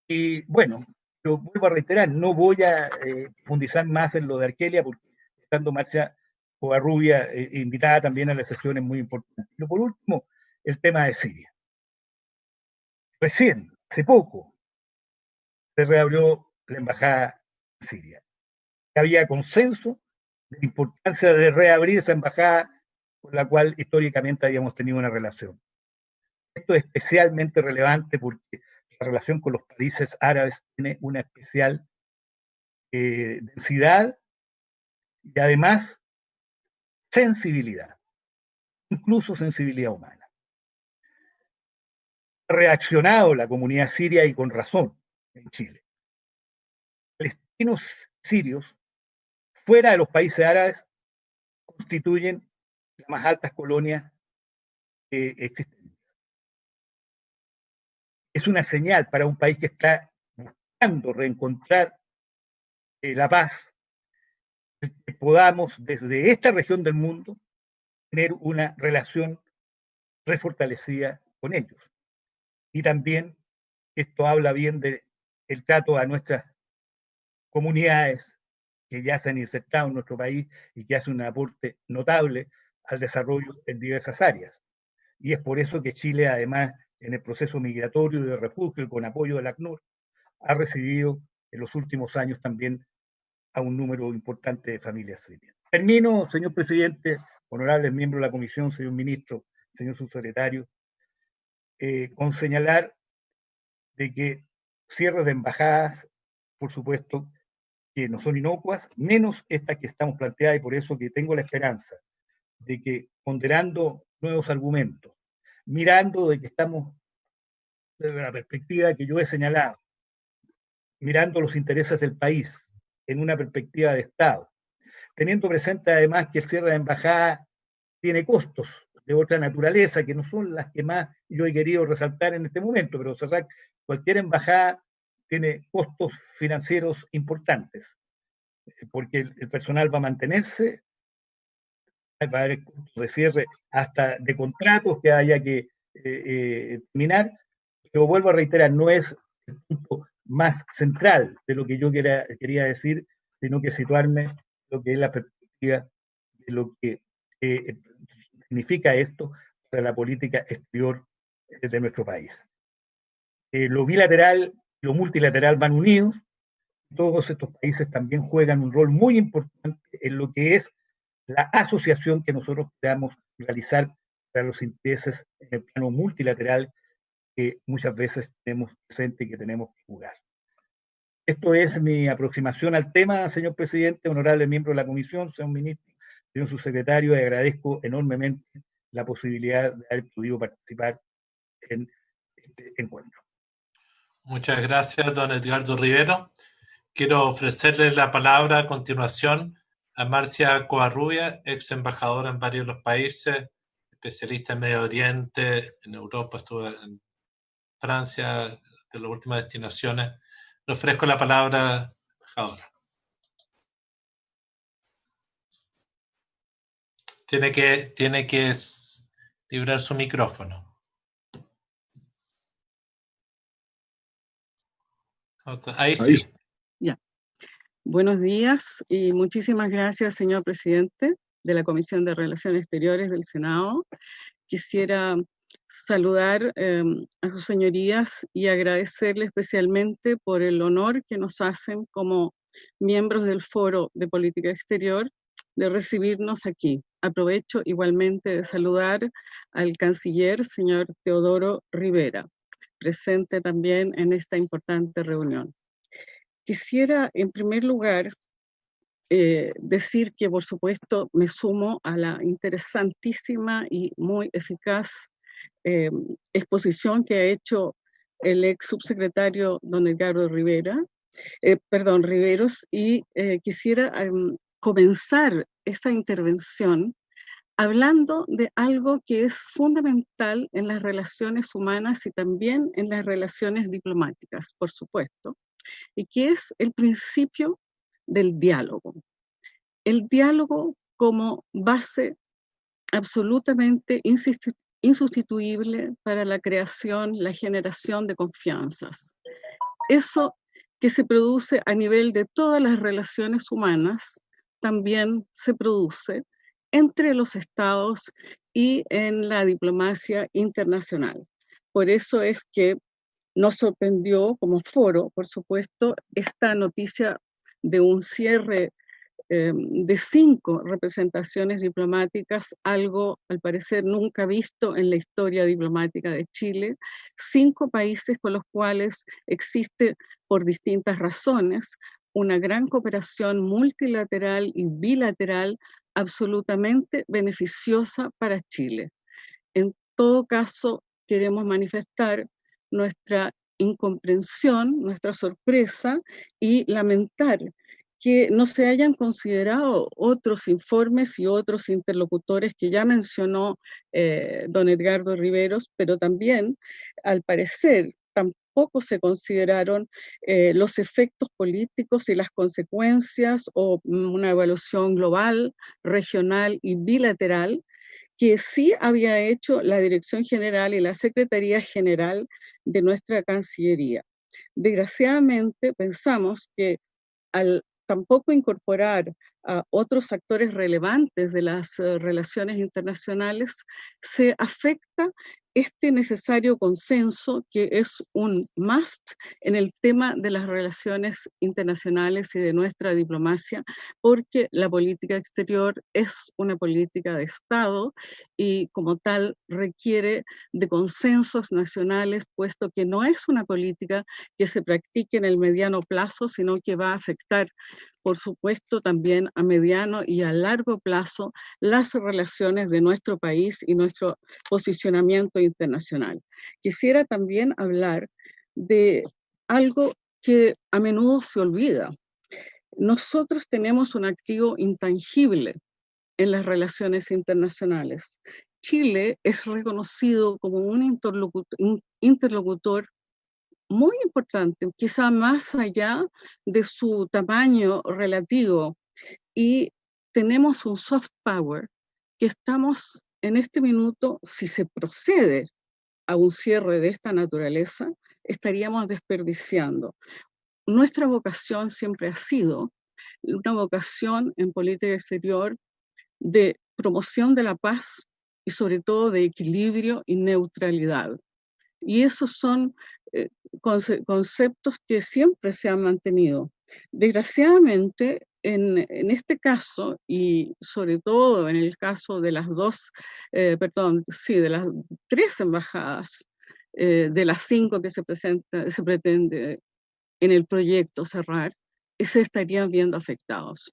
Y bueno, lo vuelvo a reiterar, no voy a profundizar más en lo de Argelia, porque estando Marcia Covarrubia invitada también a las sesiones muy importantes. Pero por último, el tema de Siria. Recién, hace poco, se reabrió la embajada en Siria. Había consenso de la importancia de reabrir esa embajada con la cual históricamente habíamos tenido una relación. Esto es especialmente relevante porque la relación con los países árabes tiene una especial densidad y además sensibilidad, incluso sensibilidad humana. Ha reaccionado la comunidad siria y con razón en Chile. Palestinos sirios, fuera de los países árabes, constituyen las más altas colonias que existen. Es una señal para un país que está buscando reencontrar la paz, que podamos desde esta región del mundo tener una relación refortalecida con ellos. Y también esto habla bien del trato a nuestras comunidades que ya se han insertado en nuestro país y que hacen un aporte notable al desarrollo en diversas áreas. Y es por eso que Chile, además, en el proceso migratorio y de refugio y con apoyo del ACNUR, ha recibido en los últimos años también a un número importante de familias sirias. Termino, señor presidente, honorables miembros de la comisión, señor ministro, señor subsecretario, con señalar de que cierres de embajadas, por supuesto, que no son inocuas, menos estas que estamos planteadas, y por eso que tengo la esperanza de que, ponderando nuevos argumentos, mirando de que estamos desde la perspectiva que yo he señalado, mirando los intereses del país en una perspectiva de Estado, teniendo presente además que el cierre de embajada tiene costos de otra naturaleza, que no son las que más yo he querido resaltar en este momento, pero cerrar cualquier embajada tiene costos financieros importantes, porque el personal va a mantenerse, va a haber costos de cierre hasta de contratos que haya que terminar, pero vuelvo a reiterar, no es el punto más central de lo que yo quería decir, sino que situarme en lo que es la perspectiva de lo que significa esto para la política exterior de nuestro país. Lo bilateral y lo multilateral van unidos. Todos estos países también juegan un rol muy importante en lo que es la asociación que nosotros podamos realizar para los intereses en el plano multilateral que muchas veces tenemos presente y que tenemos que jugar. Esto es mi aproximación al tema, señor presidente, honorable miembro de la comisión, señor ministro, señor subsecretario, y agradezco enormemente la posibilidad de haber podido participar en este encuentro. Muchas gracias, don Edgardo Rivero. Quiero ofrecerle la palabra a continuación a Marcia Covarrubia, ex embajadora en varios de los países, especialista en Medio Oriente, en Europa, estuvo en Francia, de las últimas destinaciones. Le ofrezco la palabra, embajadora. Tiene que librar su micrófono. Ahí sí. Ya. Buenos días y muchísimas gracias, señor presidente de la Comisión de Relaciones Exteriores del Senado. Quisiera saludar a sus señorías y agradecerle especialmente por el honor que nos hacen como miembros del Foro de Política Exterior de recibirnos aquí. Aprovecho igualmente de saludar al canciller, señor Teodoro Rivera, presente también en esta importante reunión. Quisiera, en primer lugar, decir que, por supuesto, me sumo a la interesantísima y muy eficaz exposición que ha hecho el ex subsecretario don Edgardo Riveros, y quisiera comenzar esta intervención hablando de algo que es fundamental en las relaciones humanas y también en las relaciones diplomáticas, por supuesto, y que es el principio del diálogo. El diálogo como base absolutamente insustituible para la creación, la generación de confianzas. Eso que se produce a nivel de todas las relaciones humanas, también se produce entre los estados y en la diplomacia internacional. Por eso es que nos sorprendió como foro, por supuesto, esta noticia de un cierre de 5 representaciones diplomáticas, algo al parecer nunca visto en la historia diplomática de Chile, 5 países con los cuales existe por distintas razones una gran cooperación multilateral y bilateral absolutamente beneficiosa para Chile. En todo caso, queremos manifestar nuestra incomprensión, nuestra sorpresa y lamentar que no se hayan considerado otros informes y otros interlocutores que ya mencionó don Edgardo Riveros, pero también, al parecer, tampoco se consideraron los efectos políticos y las consecuencias o una evaluación global, regional y bilateral que sí había hecho la Dirección General y la Secretaría General de nuestra Cancillería. Desgraciadamente, pensamos que al tampoco incorporar a otros actores relevantes de las relaciones internacionales, se afecta este necesario consenso que es un must en el tema de las relaciones internacionales y de nuestra diplomacia, porque la política exterior es una política de Estado y como tal requiere de consensos nacionales, puesto que no es una política que se practique en el mediano plazo, sino que va a afectar, por supuesto, también a mediano y a largo plazo las relaciones de nuestro país y nuestro posicionamiento internacional. Quisiera también hablar de algo que a menudo se olvida. Nosotros tenemos un activo intangible en las relaciones internacionales. Chile es reconocido como un interlocutor muy importante, quizá más allá de su tamaño relativo, y tenemos un soft power que estamos en este minuto, si se procede a un cierre de esta naturaleza, estaríamos desperdiciando. Nuestra vocación siempre ha sido una vocación en política exterior de promoción de la paz y sobre todo de equilibrio y neutralidad. Y esos son conceptos que siempre se han mantenido. Desgraciadamente, en este caso, y sobre todo en el caso de las de las 3 embajadas, de las 5 que se pretende en el proyecto cerrar, se estarían viendo afectados.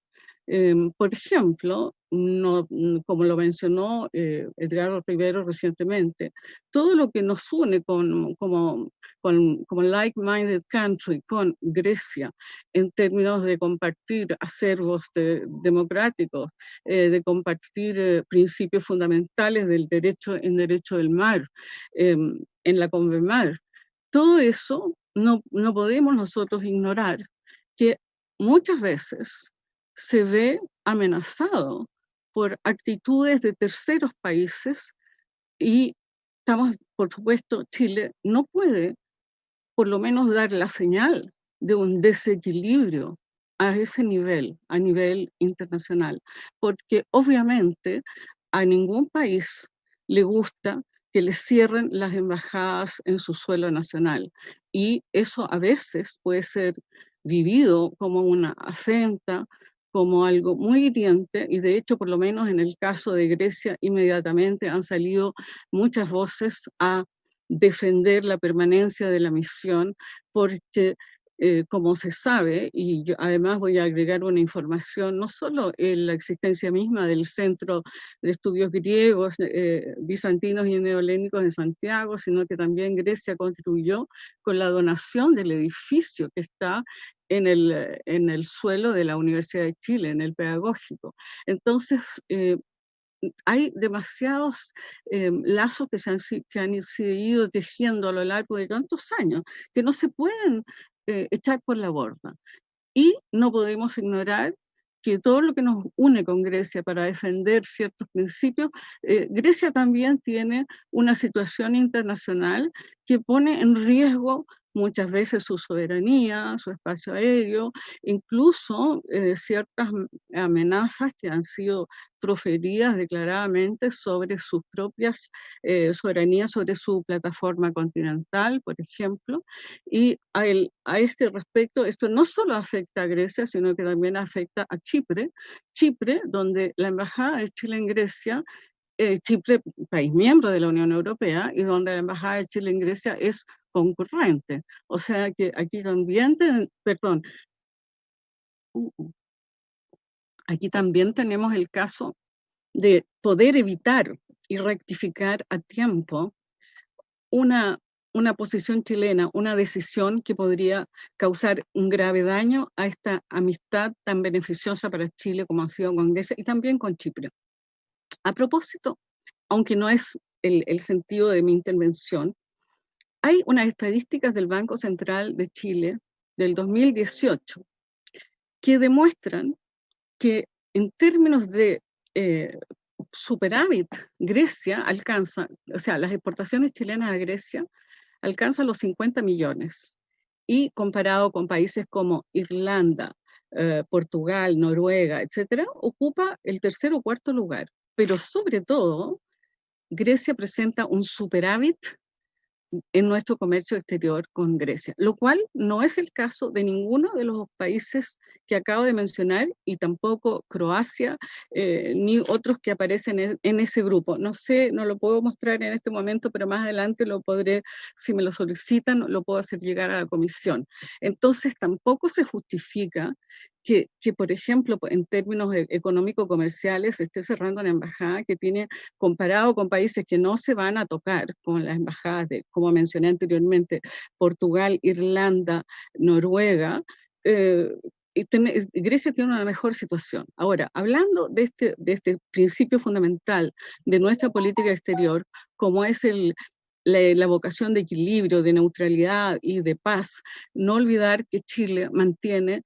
Por ejemplo, como lo mencionó Edgardo Rivero recientemente, todo lo que nos une como like-minded country con Grecia en términos de compartir acervos democráticos, de compartir principios fundamentales del derecho del mar, en la Convemar, todo eso no podemos nosotros ignorar que muchas veces se ve amenazado por actitudes de terceros países y estamos, por supuesto, Chile no puede por lo menos dar la señal de un desequilibrio a ese nivel, a nivel internacional, porque obviamente a ningún país le gusta que le cierren las embajadas en su suelo nacional, y eso a veces puede ser vivido como una afrenta, como algo muy hiriente, y de hecho, por lo menos en el caso de Grecia, inmediatamente han salido muchas voces a defender la permanencia de la misión, porque como se sabe, y yo además voy a agregar una información, no solo en la existencia misma del Centro de Estudios Griegos, Bizantinos y Neohelénicos en Santiago, sino que también Grecia contribuyó con la donación del edificio que está en el suelo de la Universidad de Chile, en el pedagógico. Entonces, hay demasiados lazos que se han ido tejiendo a lo largo de tantos años que no se pueden echar por la borda. Y no podemos ignorar que todo lo que nos une con Grecia para defender ciertos principios, Grecia también tiene una situación internacional que pone en riesgo muchas veces su soberanía, su espacio aéreo, incluso ciertas amenazas que han sido proferidas declaradamente sobre sus propias soberanías, sobre su plataforma continental, por ejemplo. Y a este respecto, esto no solo afecta a Grecia, sino que también afecta a Chipre, donde la Embajada de Chile en Grecia, Chipre, país miembro de la Unión Europea, y donde la Embajada de Chile en Grecia es concurrente. O sea que aquí también, Aquí también tenemos el caso de poder evitar y rectificar a tiempo una posición chilena, una decisión que podría causar un grave daño a esta amistad tan beneficiosa para Chile como ha sido con Grecia y también con Chipre. A propósito, aunque no es el sentido de mi intervención, hay unas estadísticas del Banco Central de Chile del 2018 que demuestran que en términos de superávit, Grecia alcanza, o sea, las exportaciones chilenas a Grecia alcanzan los 50 millones. Y comparado con países como Irlanda, Portugal, Noruega, etcétera, ocupa el tercer o cuarto lugar. Pero sobre todo, Grecia presenta un superávit en nuestro comercio exterior con Grecia, lo cual no es el caso de ninguno de los países que acabo de mencionar y tampoco Croacia ni otros que aparecen en ese grupo. No sé, no lo puedo mostrar en este momento, pero más adelante lo podré, si me lo solicitan, lo puedo hacer llegar a la comisión. Entonces tampoco se justifica que, por ejemplo, en términos económico-comerciales, esté cerrando una embajada que tiene, comparado con países que no se van a tocar, con las embajadas de, como mencioné anteriormente, Portugal, Irlanda, Noruega, Grecia tiene una mejor situación. Ahora, hablando de este principio fundamental de nuestra política exterior, como es la vocación de equilibrio, de neutralidad y de paz, no olvidar que Chile mantiene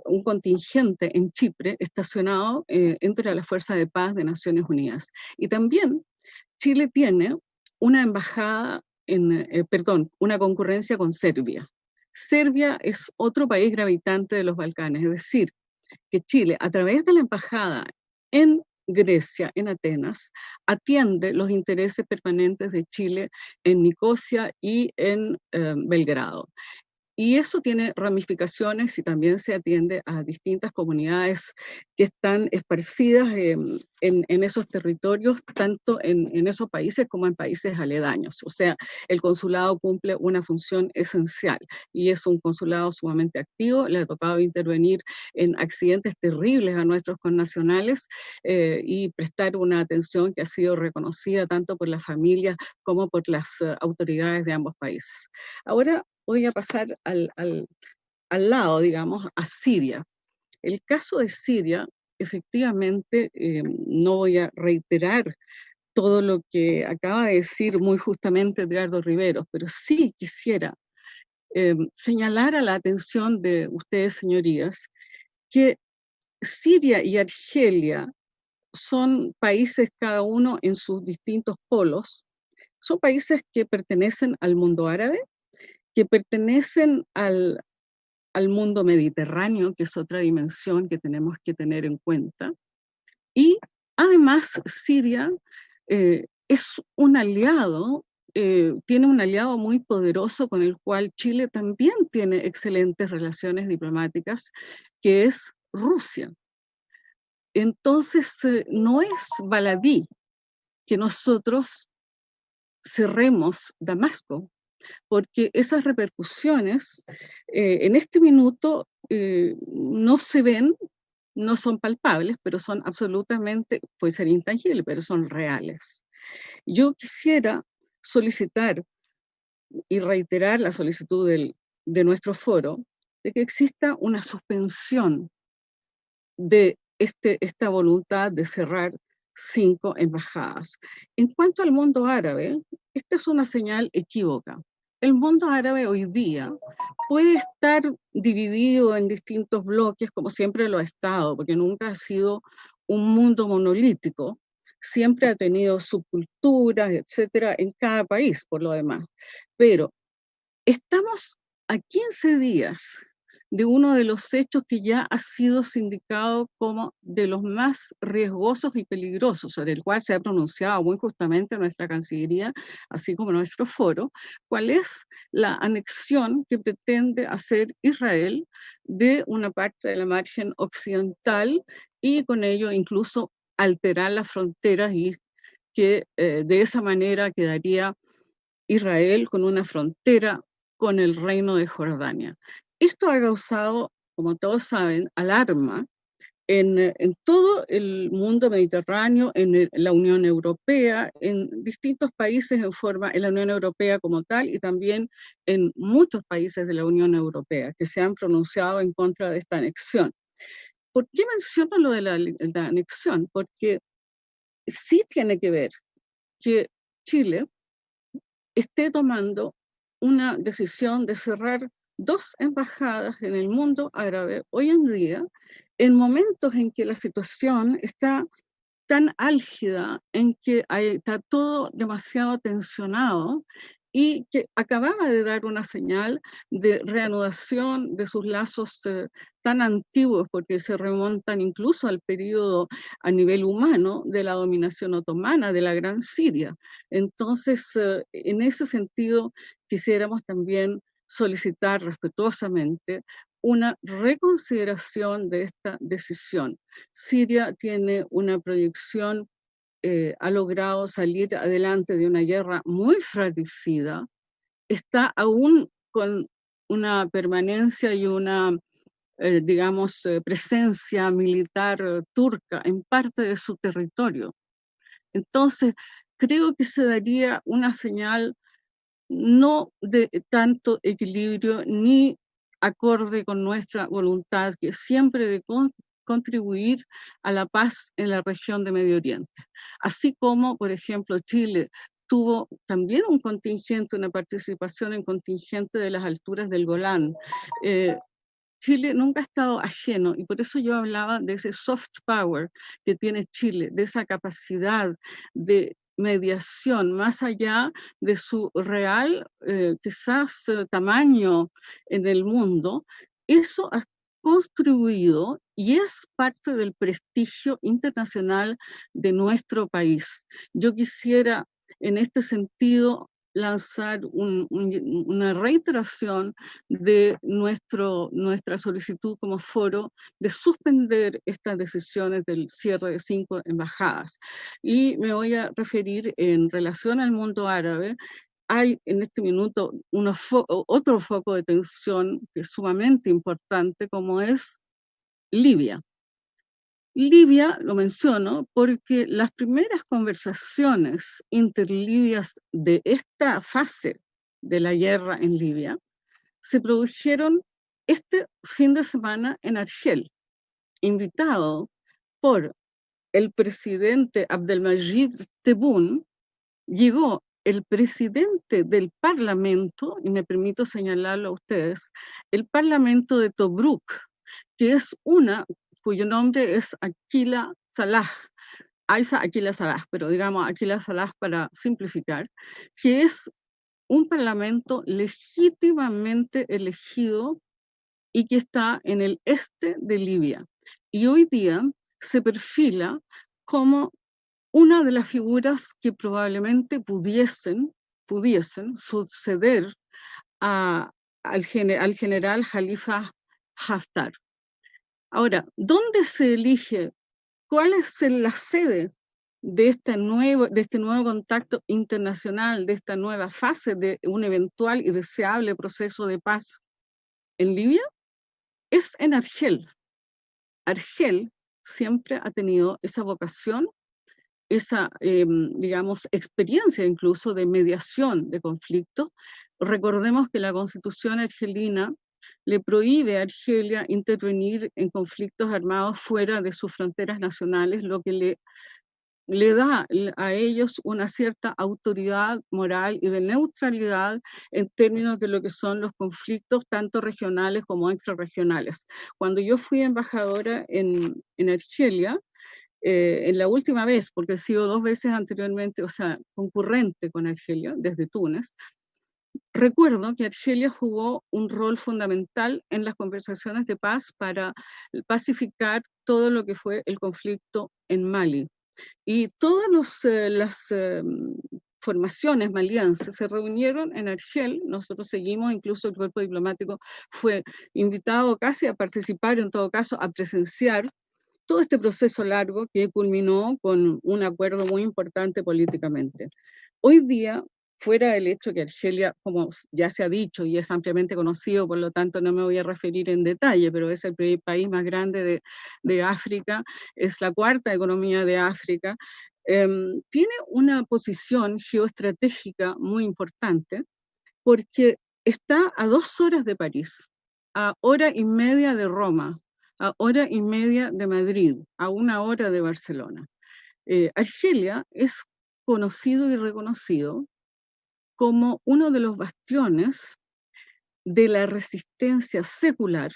un contingente en Chipre estacionado entre las fuerzas de paz de Naciones Unidas. Y también Chile tiene una embajada, una concurrencia con Serbia. Serbia es otro país gravitante de los Balcanes, es decir, que Chile, a través de la embajada en Grecia, en Atenas, atiende los intereses permanentes de Chile en Nicosia y en Belgrado. Y eso tiene ramificaciones y también se atiende a distintas comunidades que están esparcidas en esos territorios, tanto en esos países como en países aledaños. O sea, el consulado cumple una función esencial y es un consulado sumamente activo. Le ha tocado intervenir en accidentes terribles a nuestros connacionales y prestar una atención que ha sido reconocida tanto por las familias como por las autoridades de ambos países. Ahora voy a pasar al lado, digamos, a Siria. El caso de Siria, efectivamente, no voy a reiterar todo lo que acaba de decir muy justamente Edgardo Riveros, pero sí quisiera señalar a la atención de ustedes, señorías, que Siria y Argelia son países cada uno en sus distintos polos, son países que pertenecen al mundo árabe, que pertenecen al mundo mediterráneo, que es otra dimensión que tenemos que tener en cuenta. Y además Siria es un aliado, tiene un aliado muy poderoso con el cual Chile también tiene excelentes relaciones diplomáticas, que es Rusia. Entonces no es baladí que nosotros cerremos Damasco, porque esas repercusiones en este minuto no se ven, no son palpables, pero son absolutamente, puede ser intangibles, pero son reales. Yo quisiera solicitar y reiterar la solicitud de nuestro foro de que exista una suspensión de esta voluntad de cerrar 5 embajadas. En cuanto al mundo árabe, esta es una señal equívoca. El mundo árabe hoy día puede estar dividido en distintos bloques, como siempre lo ha estado, porque nunca ha sido un mundo monolítico, siempre ha tenido subculturas, etcétera, en cada país, por lo demás. Pero estamos a 15 días de uno de los hechos que ya ha sido sindicado como de los más riesgosos y peligrosos, sobre el cual se ha pronunciado muy justamente nuestra Cancillería, así como nuestro foro, cuál es la anexión que pretende hacer Israel de una parte de la margen occidental y con ello incluso alterar las fronteras y que de esa manera quedaría Israel con una frontera con el reino de Jordania. Esto ha causado como todos saben, alarma en todo el mundo mediterráneo, en la Unión Europea, en distintos países en la Unión Europea como tal, y también en muchos países de la Unión Europea que se han pronunciado en contra de esta anexión. ¿Por qué menciono lo de la anexión? Porque sí tiene que ver que Chile esté tomando una decisión de cerrar 2 embajadas en el mundo árabe hoy en día, en momentos en que la situación está tan álgida, en que está todo demasiado tensionado, y que acababa de dar una señal de reanudación de sus lazos tan antiguos, porque se remontan incluso al periodo a nivel humano de la dominación otomana, de la Gran Siria. Entonces, en ese sentido, quisiéramos también solicitar respetuosamente una reconsideración de esta decisión. Siria tiene una proyección, ha logrado salir adelante de una guerra muy fratricida, está aún con una permanencia y una, digamos, presencia militar turca en parte de su territorio. Entonces, creo que se daría una señal no de tanto equilibrio ni acorde con nuestra voluntad, que siempre de contribuir a la paz en la región de Medio Oriente. Así como, por ejemplo, Chile tuvo también un contingente, una participación en contingente de las alturas del Golán. Chile nunca ha estado ajeno, y por eso yo hablaba de ese soft power que tiene Chile, de esa capacidad de mediación más allá de su real, quizás, tamaño en el mundo. Eso ha contribuido y es parte del prestigio internacional de nuestro país. Yo quisiera, en este sentido, lanzar una reiteración de nuestra solicitud como foro de suspender estas decisiones del cierre de 5 embajadas. Y me voy a referir en relación al mundo árabe. Hay en este minuto otro foco de tensión que es sumamente importante, como es Libia. Libia, lo menciono, porque las primeras conversaciones interlibias de esta fase de la guerra en Libia se produjeron este fin de semana en Argel, invitado por el presidente Abdelmajid Tebboune. Llegó el presidente del Parlamento, y me permito señalarlo a ustedes, el Parlamento de Tobruk, que es cuyo nombre es Aquila Salah, Aisa Aquila Salah, pero digamos Aquila Salah para simplificar, que es un parlamento legítimamente elegido y que está en el este de Libia. Y hoy día se perfila como una de las figuras que probablemente pudiesen suceder al general Khalifa Haftar. Ahora, ¿dónde se elige? ¿Cuál es la sede de este nuevo contacto internacional, de esta nueva fase de un eventual y deseable proceso de paz en Libia? Es en Argel. Argel siempre ha tenido esa vocación, esa, digamos, experiencia incluso de mediación de conflictos. Recordemos que la Constitución argelina le prohíbe a Argelia intervenir en conflictos armados fuera de sus fronteras nacionales, lo que le da a ellos una cierta autoridad moral y de neutralidad en términos de lo que son los conflictos tanto regionales como extrarregionales. Cuando yo fui embajadora en Argelia, en la última vez, porque he sido 2 veces anteriormente, o sea, concurrente con Argelia desde Túnez, recuerdo que Argelia jugó un rol fundamental en las conversaciones de paz para pacificar todo lo que fue el conflicto en Mali. Y todas las formaciones malienses se reunieron en Argel. Nosotros seguimos, incluso el cuerpo diplomático fue invitado casi a participar, en todo caso a presenciar todo este proceso largo que culminó con un acuerdo muy importante políticamente. Hoy día fuera del hecho que Argelia, como ya se ha dicho y es ampliamente conocido, por lo tanto no me voy a referir en detalle, pero es el país más grande de África, es la cuarta economía de África, tiene una posición geoestratégica muy importante porque está a 2 horas de París, a 1 hora y media de Roma, a 1 hora y media de Madrid, a 1 hora de Barcelona. Argelia es conocido y reconocido como uno de los bastiones de la resistencia secular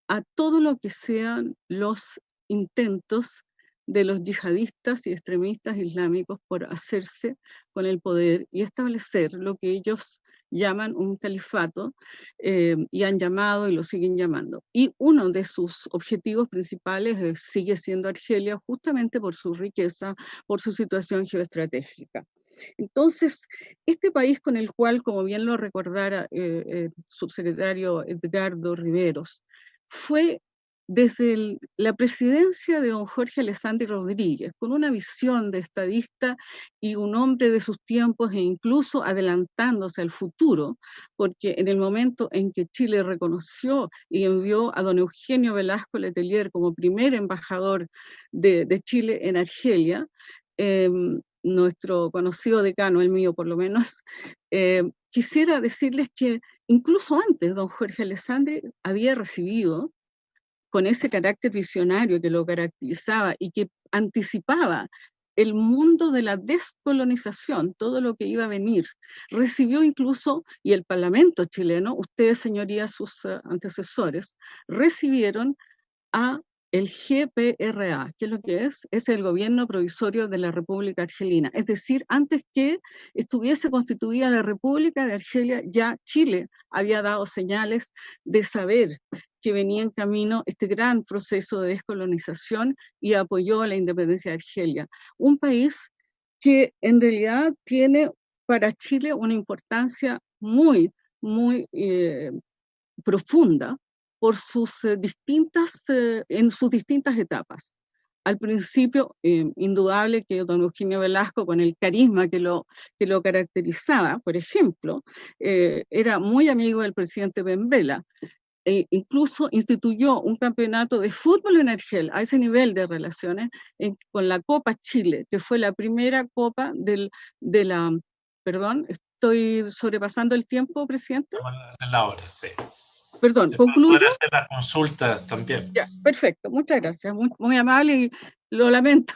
a todo lo que sean los intentos de los yihadistas y extremistas islámicos por hacerse con el poder y establecer lo que ellos llaman un califato, y han llamado y lo siguen llamando. Y uno de sus objetivos principales sigue siendo Argelia, justamente por su riqueza, por su situación geoestratégica. Entonces, este país con el cual, como bien lo recordara el subsecretario Edgardo Riveros, fue desde la presidencia de don Jorge Alessandri Rodríguez, con una visión de estadista y un hombre de sus tiempos e incluso adelantándose al futuro, porque en el momento en que Chile reconoció y envió a don Eugenio Velasco Letelier como primer embajador de Chile en Argelia, nuestro conocido decano, el mío por lo menos, quisiera decirles que incluso antes don Jorge Alessandri había recibido, con ese carácter visionario que lo caracterizaba y que anticipaba el mundo de la descolonización, todo lo que iba a venir, recibió incluso, y el Parlamento chileno, ustedes señorías, sus antecesores, recibieron a el GPRA. ¿Qué es lo que es? Es el Gobierno Provisorio de la República Argelina. Es decir, antes que estuviese constituida la República de Argelia, ya Chile había dado señales de saber que venía en camino este gran proceso de descolonización y apoyó la independencia de Argelia. Un país que en realidad tiene para Chile una importancia muy, muy profunda, por sus en sus distintas etapas. Al principio, indudable que don Eugenio Velasco, con el carisma que lo caracterizaba, por ejemplo, era muy amigo del presidente Benvela, incluso instituyó un campeonato de fútbol en Argel, a ese nivel de relaciones, con la Copa Chile, que fue la primera copa perdón, estoy sobrepasando el tiempo, presidente. En la hora, sí. Perdón, concluyo. Poder hacer la consulta también. Ya, perfecto, muchas gracias, muy, muy amable y lo lamento.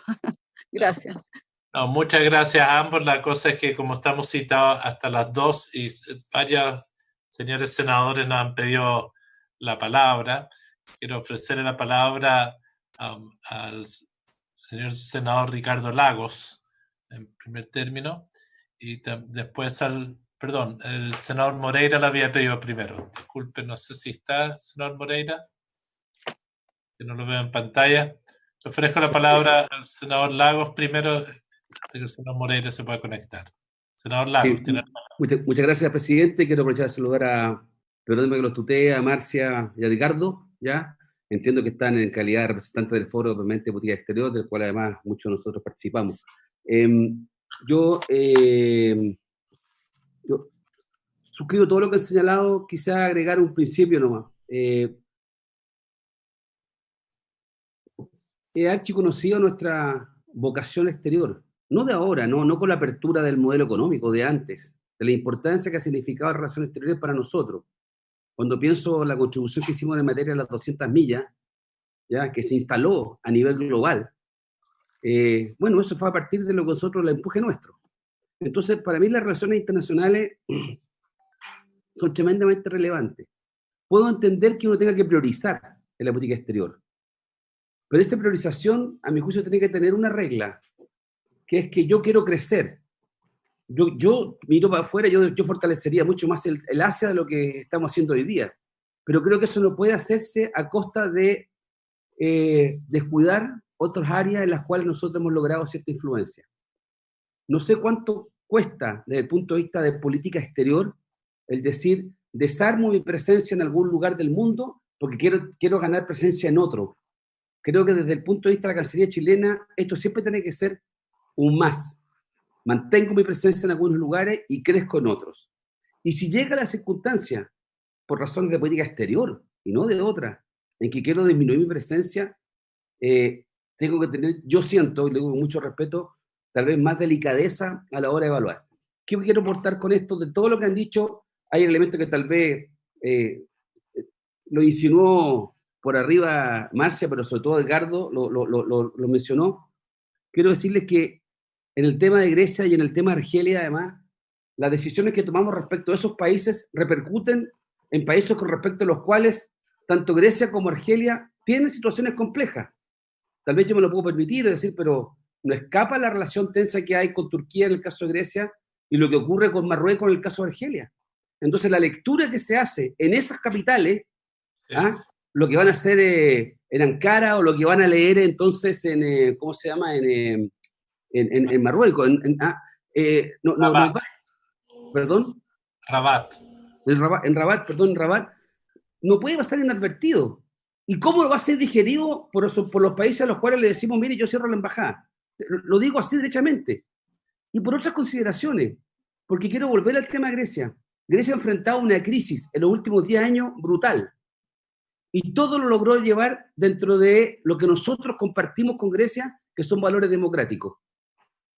Gracias. No, muchas gracias a ambos. La cosa es que como estamos citados hasta las 2 y varios señores senadores nos han pedido la palabra, quiero ofrecerle la palabra al señor senador Ricardo Lagos, en primer término, y después perdón, el senador Moreira lo había pedido primero. Disculpe, no sé si está, senador Moreira, que no lo veo en pantalla. Le ofrezco la palabra al senador Lagos primero, hasta que el senador Moreira se pueda conectar. Senador Lagos, tiene la palabra. Muchas gracias, presidente. Quiero aprovechar de saludar perdóneme que los tutee, a Marcia y a Ricardo, ¿ya? Entiendo que están en calidad de representantes del Foro de Política Exterior, del cual además muchos de nosotros participamos. Yo suscribo todo lo que han señalado, quizá agregar un principio nomás. He archiconocido nuestra vocación exterior, no de ahora, no con la apertura del modelo económico de antes, de la importancia que ha significado la relación exterior para nosotros. Cuando pienso en la contribución que hicimos en materia de las 200 millas, ya que se instaló a nivel global, bueno, eso fue a partir de lo que nosotros, el empuje nuestro. Entonces, para mí las relaciones internacionales son tremendamente relevantes. Puedo entender que uno tenga que priorizar en la política exterior, pero esa priorización, a mi juicio, tiene que tener una regla, que es que yo quiero crecer. Yo miro para afuera, yo fortalecería mucho más el Asia de lo que estamos haciendo hoy día, pero creo que eso no puede hacerse a costa de descuidar otras áreas en las cuales nosotros hemos logrado cierta influencia. No sé cuánto cuesta, desde el punto de vista de política exterior, el decir, desarmo mi presencia en algún lugar del mundo porque quiero ganar presencia en otro. Creo que desde el punto de vista de la Cancillería chilena, esto siempre tiene que ser un más. mantengo mi presencia en algunos lugares y crezco en otros. Y si llega la circunstancia, por razones de política exterior y no de otra, en que quiero disminuir mi presencia, tengo que tener, yo siento, y le digo con mucho respeto, tal vez más delicadeza a la hora de evaluar. ¿Qué quiero aportar con esto? De todo lo que han dicho, hay elementos que tal vez lo insinuó por arriba Marcia, pero sobre todo Edgardo lo mencionó. Quiero decirles que en el tema de Grecia y en el tema de Argelia, además, las decisiones que tomamos respecto a esos países repercuten en países con respecto a los cuales tanto Grecia como Argelia tienen situaciones complejas. Tal vez yo me lo puedo permitir, decir, pero no escapa la relación tensa que hay con Turquía en el caso de Grecia y lo que ocurre con Marruecos en el caso de Argelia. Entonces, la lectura que se hace en esas capitales, lo que van a hacer en Ankara o lo que van a leer entonces en, ¿cómo se llama? En Marruecos. Rabat. ¿Perdón? Rabat. En Rabat, no puede pasar inadvertido. ¿Y cómo va a ser digerido por los países a los cuales le decimos, mire, yo cierro la embajada? Lo digo así derechamente. Y por otras consideraciones, porque quiero volver al tema de Grecia. Grecia ha enfrentado una crisis en los últimos 10 años brutal. Y todo lo logró llevar dentro de lo que nosotros compartimos con Grecia, que son valores democráticos.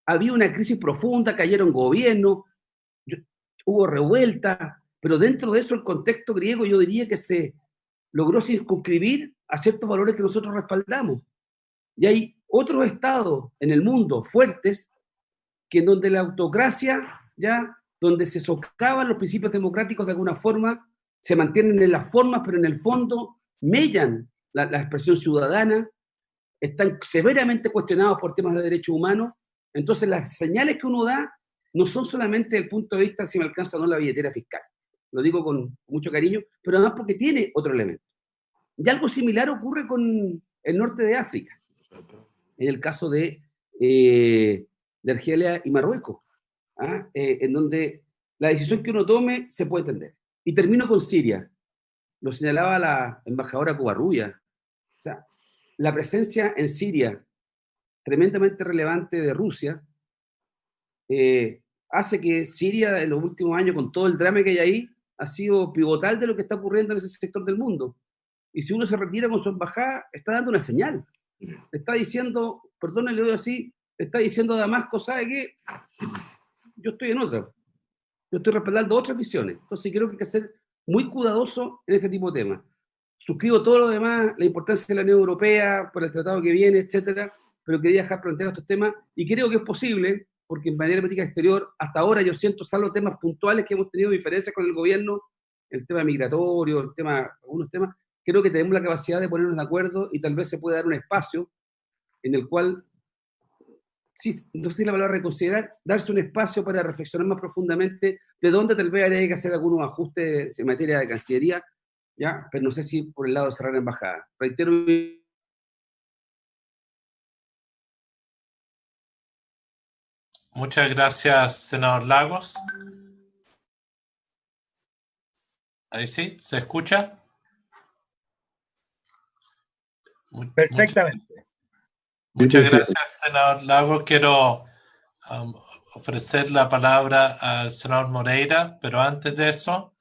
Había una crisis profunda, cayeron gobiernos, hubo revuelta, pero dentro de eso el contexto griego yo diría que se logró circunscribir a ciertos valores que nosotros respaldamos. Y hay otros estados en el mundo fuertes que en donde la autocracia, donde se socavan los principios democráticos de alguna forma, se mantienen en las formas, pero en el fondo mellan la expresión ciudadana, están severamente cuestionados por temas de derechos humanos. Entonces las señales que uno da no son solamente desde el punto de vista si me alcanza o no la billetera fiscal. Lo digo con mucho cariño, pero además porque tiene otro elemento. Y algo similar ocurre con el norte de África, en el caso de Argelia y Marruecos, en donde la decisión que uno tome se puede entender. Y termino con Siria. Lo señalaba la embajadora Covarrubia. O sea, la presencia en Siria, tremendamente relevante de Rusia, hace que Siria en los últimos años, con todo el drama que hay ahí, ha sido pivotal de lo que está ocurriendo en ese sector del mundo. Y si uno se retira con su embajada, está dando una señal. Está diciendo, perdón, le digo así, está diciendo a Damasco, ¿sabe qué? Yo estoy en otra. Yo estoy respaldando otras visiones. Entonces creo que hay que ser muy cuidadoso en ese tipo de temas. Suscribo todo lo demás, la importancia de la Unión Europea, por el tratado que viene, etcétera, pero quería dejar planteados estos temas y creo que es posible, porque en materia de política exterior, hasta ahora yo siento, salvo temas puntuales que hemos tenido diferencias con el gobierno, el tema migratorio, algunos temas, creo que tenemos la capacidad de ponernos de acuerdo y tal vez se puede dar un espacio en el cual, sí, no sé si la palabra reconsiderar, darse un espacio para reflexionar más profundamente de dónde tal vez habría que hacer algunos ajustes en materia de Cancillería, pero no sé si por el lado de cerrar la embajada. Reitero. Muchas gracias, senador Lagos. Ahí sí, ¿se escucha? Perfectamente. Muchas gracias, senador Lagos. Quiero ofrecer la palabra al senador Moreira, pero antes de eso,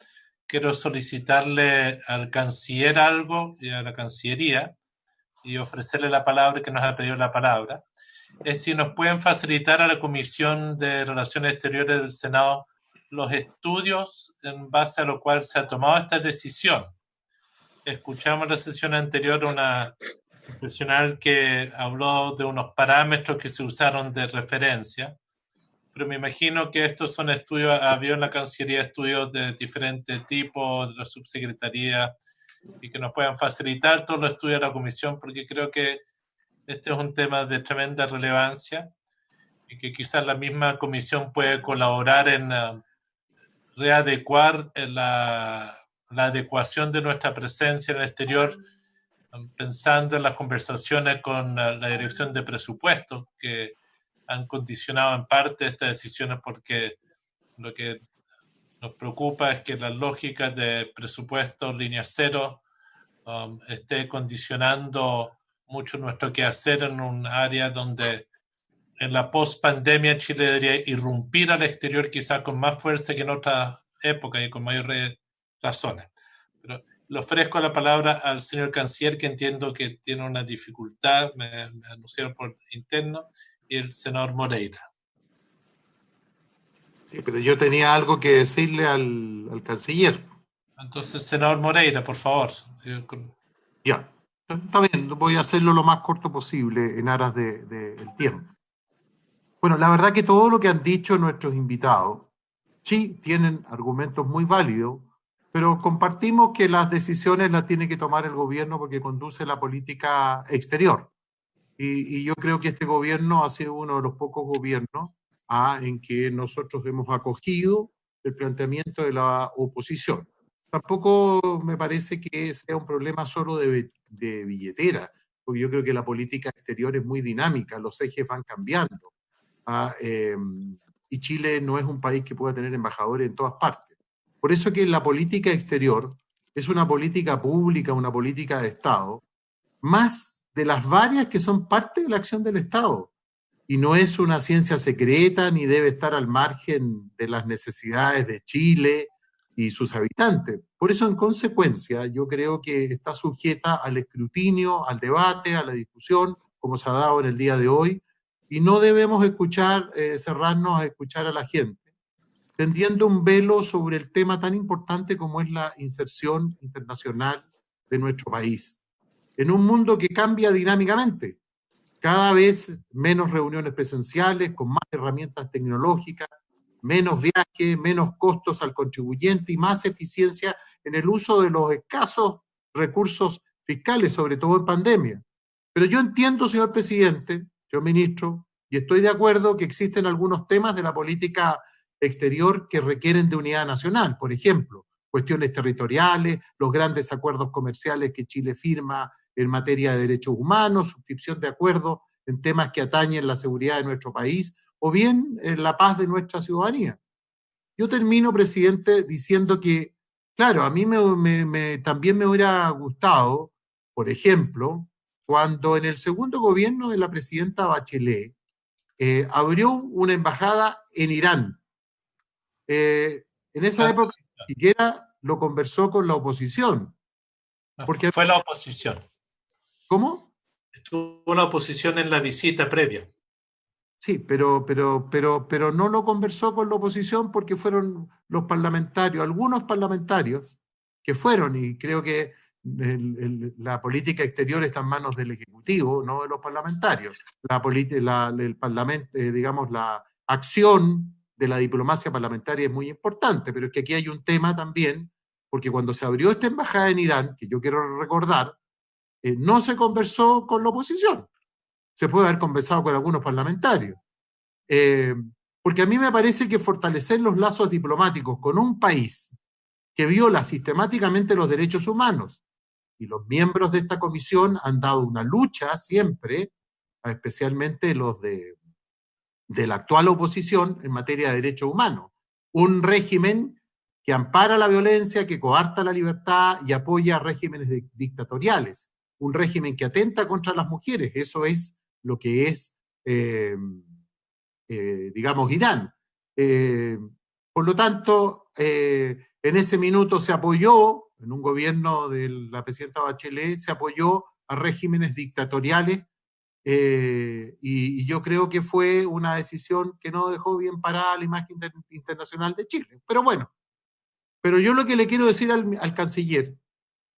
quiero solicitarle al canciller algo y a la Cancillería y ofrecerle la palabra que nos ha pedido la palabra. Es si nos pueden facilitar a la Comisión de Relaciones Exteriores del Senado los estudios en base a lo cual se ha tomado esta decisión. Escuchamos en la sesión anterior una profesional que habló de unos parámetros que se usaron de referencia, pero me imagino que estos son estudios, había en la Cancillería estudios de diferentes tipos, de la subsecretaría, y que nos puedan facilitar todos los estudios de la Comisión, porque creo que este es un tema de tremenda relevancia y que quizás la misma Comisión puede colaborar en readecuar la adecuación de nuestra presencia en el exterior, pensando en las conversaciones con la Dirección de Presupuestos, que han condicionado en parte estas decisiones, porque lo que nos preocupa es que la lógica de presupuestos línea cero esté condicionando mucho nuestro quehacer en un área donde en la post-pandemia Chile debería irrumpir al exterior quizás con más fuerza que en otras épocas y con mayores razones. Pero le ofrezco la palabra al señor canciller, que entiendo que tiene una dificultad, me anunciaron por interno, y el senador Moreira. Sí, pero yo tenía algo que decirle al canciller. Entonces, senador Moreira, por favor. Ya, está bien, voy a hacerlo lo más corto posible en aras del tiempo. Bueno, la verdad que todo lo que han dicho nuestros invitados, sí, tienen argumentos muy válidos, pero compartimos que las decisiones las tiene que tomar el gobierno porque conduce la política exterior. Y yo creo que este gobierno ha sido uno de los pocos gobiernos en que nosotros hemos acogido el planteamiento de la oposición. Tampoco me parece que sea un problema solo de billetera, porque yo creo que la política exterior es muy dinámica, los ejes van cambiando. Y Chile no es un país que pueda tener embajadores en todas partes. Por eso que la política exterior es una política pública, una política de Estado, más de las varias que son parte de la acción del Estado. Y no es una ciencia secreta ni debe estar al margen de las necesidades de Chile y sus habitantes. Por eso, en consecuencia, yo creo que está sujeta al escrutinio, al debate, a la discusión, como se ha dado en el día de hoy, y no debemos cerrarnos a escuchar a la gente, tendiendo un velo sobre el tema tan importante como es la inserción internacional de nuestro país. En un mundo que cambia dinámicamente, cada vez menos reuniones presenciales, con más herramientas tecnológicas, menos viajes, menos costos al contribuyente y más eficiencia en el uso de los escasos recursos fiscales, sobre todo en pandemia. Pero yo entiendo, señor presidente, señor ministro, y estoy de acuerdo que existen algunos temas de la política exterior que requieren de unidad nacional. Por ejemplo, cuestiones territoriales, los grandes acuerdos comerciales que Chile firma en materia de derechos humanos, suscripción de acuerdos en temas que atañen la seguridad de nuestro país, o bien la paz de nuestra ciudadanía. Yo termino, presidente, diciendo que, claro, a mí también me hubiera gustado, por ejemplo, cuando en el segundo gobierno de la presidenta Bachelet abrió una embajada en Irán. En esa época ni siquiera lo conversó con la oposición. Porque fue la oposición. ¿Cómo? Estuvo la oposición en la visita previa. Sí, pero no lo conversó con la oposición porque fueron los parlamentarios, algunos parlamentarios que fueron, y creo que la política exterior está en manos del Ejecutivo, no de los parlamentarios. El Parlamento, digamos, la acción de la diplomacia parlamentaria es muy importante, pero es que aquí hay un tema también, porque cuando se abrió esta embajada en Irán, que yo quiero recordar, no se conversó con la oposición. Se puede haber conversado con algunos parlamentarios. Porque a mí me parece que fortalecer los lazos diplomáticos con un país que viola sistemáticamente los derechos humanos, y los miembros de esta comisión han dado una lucha siempre, especialmente los de la actual oposición en materia de derechos humanos. Un régimen que ampara la violencia, que coarta la libertad y apoya regímenes dictatoriales. Un régimen que atenta contra las mujeres. Eso es lo que es, digamos, Irán. Por lo tanto, en ese minuto se apoyó, en un gobierno de la presidenta Bachelet, se apoyó a regímenes dictatoriales, y yo creo que fue una decisión que no dejó bien parada la imagen internacional de Chile. Pero bueno, pero yo lo que le quiero decir al canciller,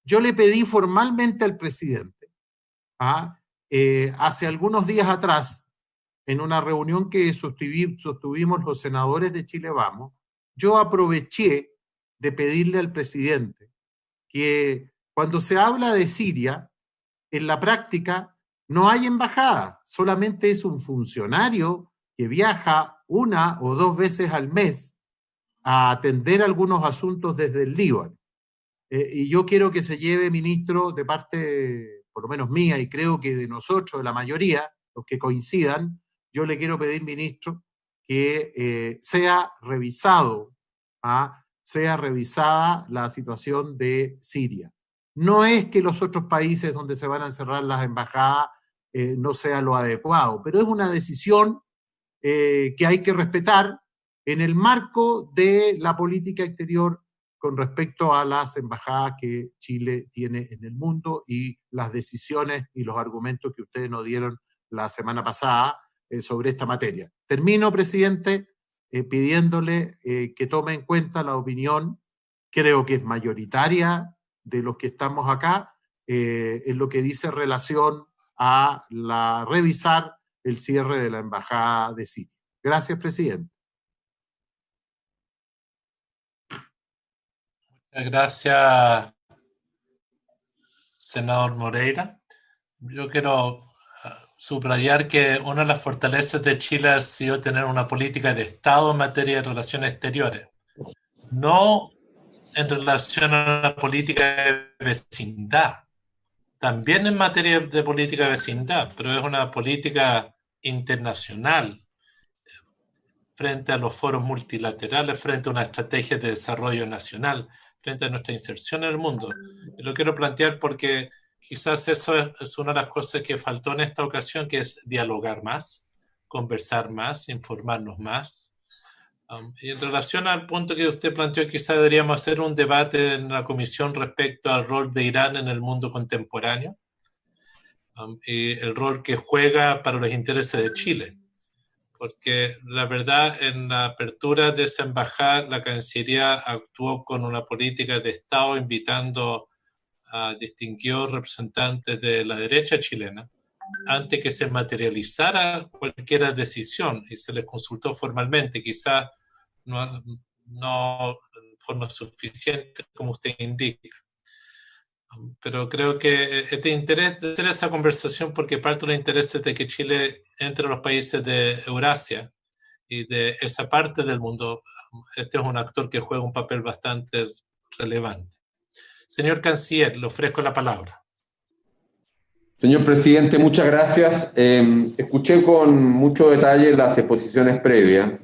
yo le pedí formalmente al presidente, hace algunos días atrás, en una reunión que sostuvimos los senadores de Chile Vamos, yo aproveché de pedirle al presidente que cuando se habla de Siria, en la práctica no hay embajada, solamente es un funcionario que viaja 1 o 2 veces al mes a atender algunos asuntos desde el Líbano. Y yo quiero que se lleve, ministro, de parte, por lo menos mía, y creo que de nosotros, de la mayoría, los que coincidan, yo le quiero pedir, ministro, que sea revisada la situación de Siria. No es que los otros países donde se van a cerrar las embajadas no sea lo adecuado, pero es una decisión que hay que respetar en el marco de la política exterior con respecto a las embajadas que Chile tiene en el mundo y las decisiones y los argumentos que ustedes nos dieron la semana pasada sobre esta materia. Termino, presidente, pidiéndole que tome en cuenta la opinión, creo que es mayoritaria de los que estamos acá, en lo que dice relación a revisar el cierre de la embajada de Siria. Gracias, presidente. Gracias, senador Moreira. Yo quiero subrayar que una de las fortalezas de Chile ha sido tener una política de Estado en materia de relaciones exteriores. No en relación a la política de vecindad, también en materia de política de vecindad, pero es una política internacional frente a los foros multilaterales, frente a una estrategia de desarrollo nacional, frente a nuestra inserción en el mundo. Y lo quiero plantear porque quizás eso es una de las cosas que faltó en esta ocasión, que es dialogar más, conversar más, informarnos más. Y en relación al punto que usted planteó, quizás deberíamos hacer un debate en la comisión respecto al rol de Irán en el mundo contemporáneo y el rol que juega para los intereses de Chile. Porque la verdad, en la apertura de esa embajada, la Cancillería actuó con una política de Estado invitando a distinguidos representantes de la derecha chilena antes que se materializara cualquier decisión y se les consultó formalmente, quizás no en forma suficiente como usted indica. Pero creo que este interés de esa conversación, porque parte del interés es de que Chile entre a los países de Eurasia y de esa parte del mundo, este es un actor que juega un papel bastante relevante. Señor Canciller, le ofrezco la palabra. Señor presidente, muchas gracias. Escuché con mucho detalle las exposiciones previas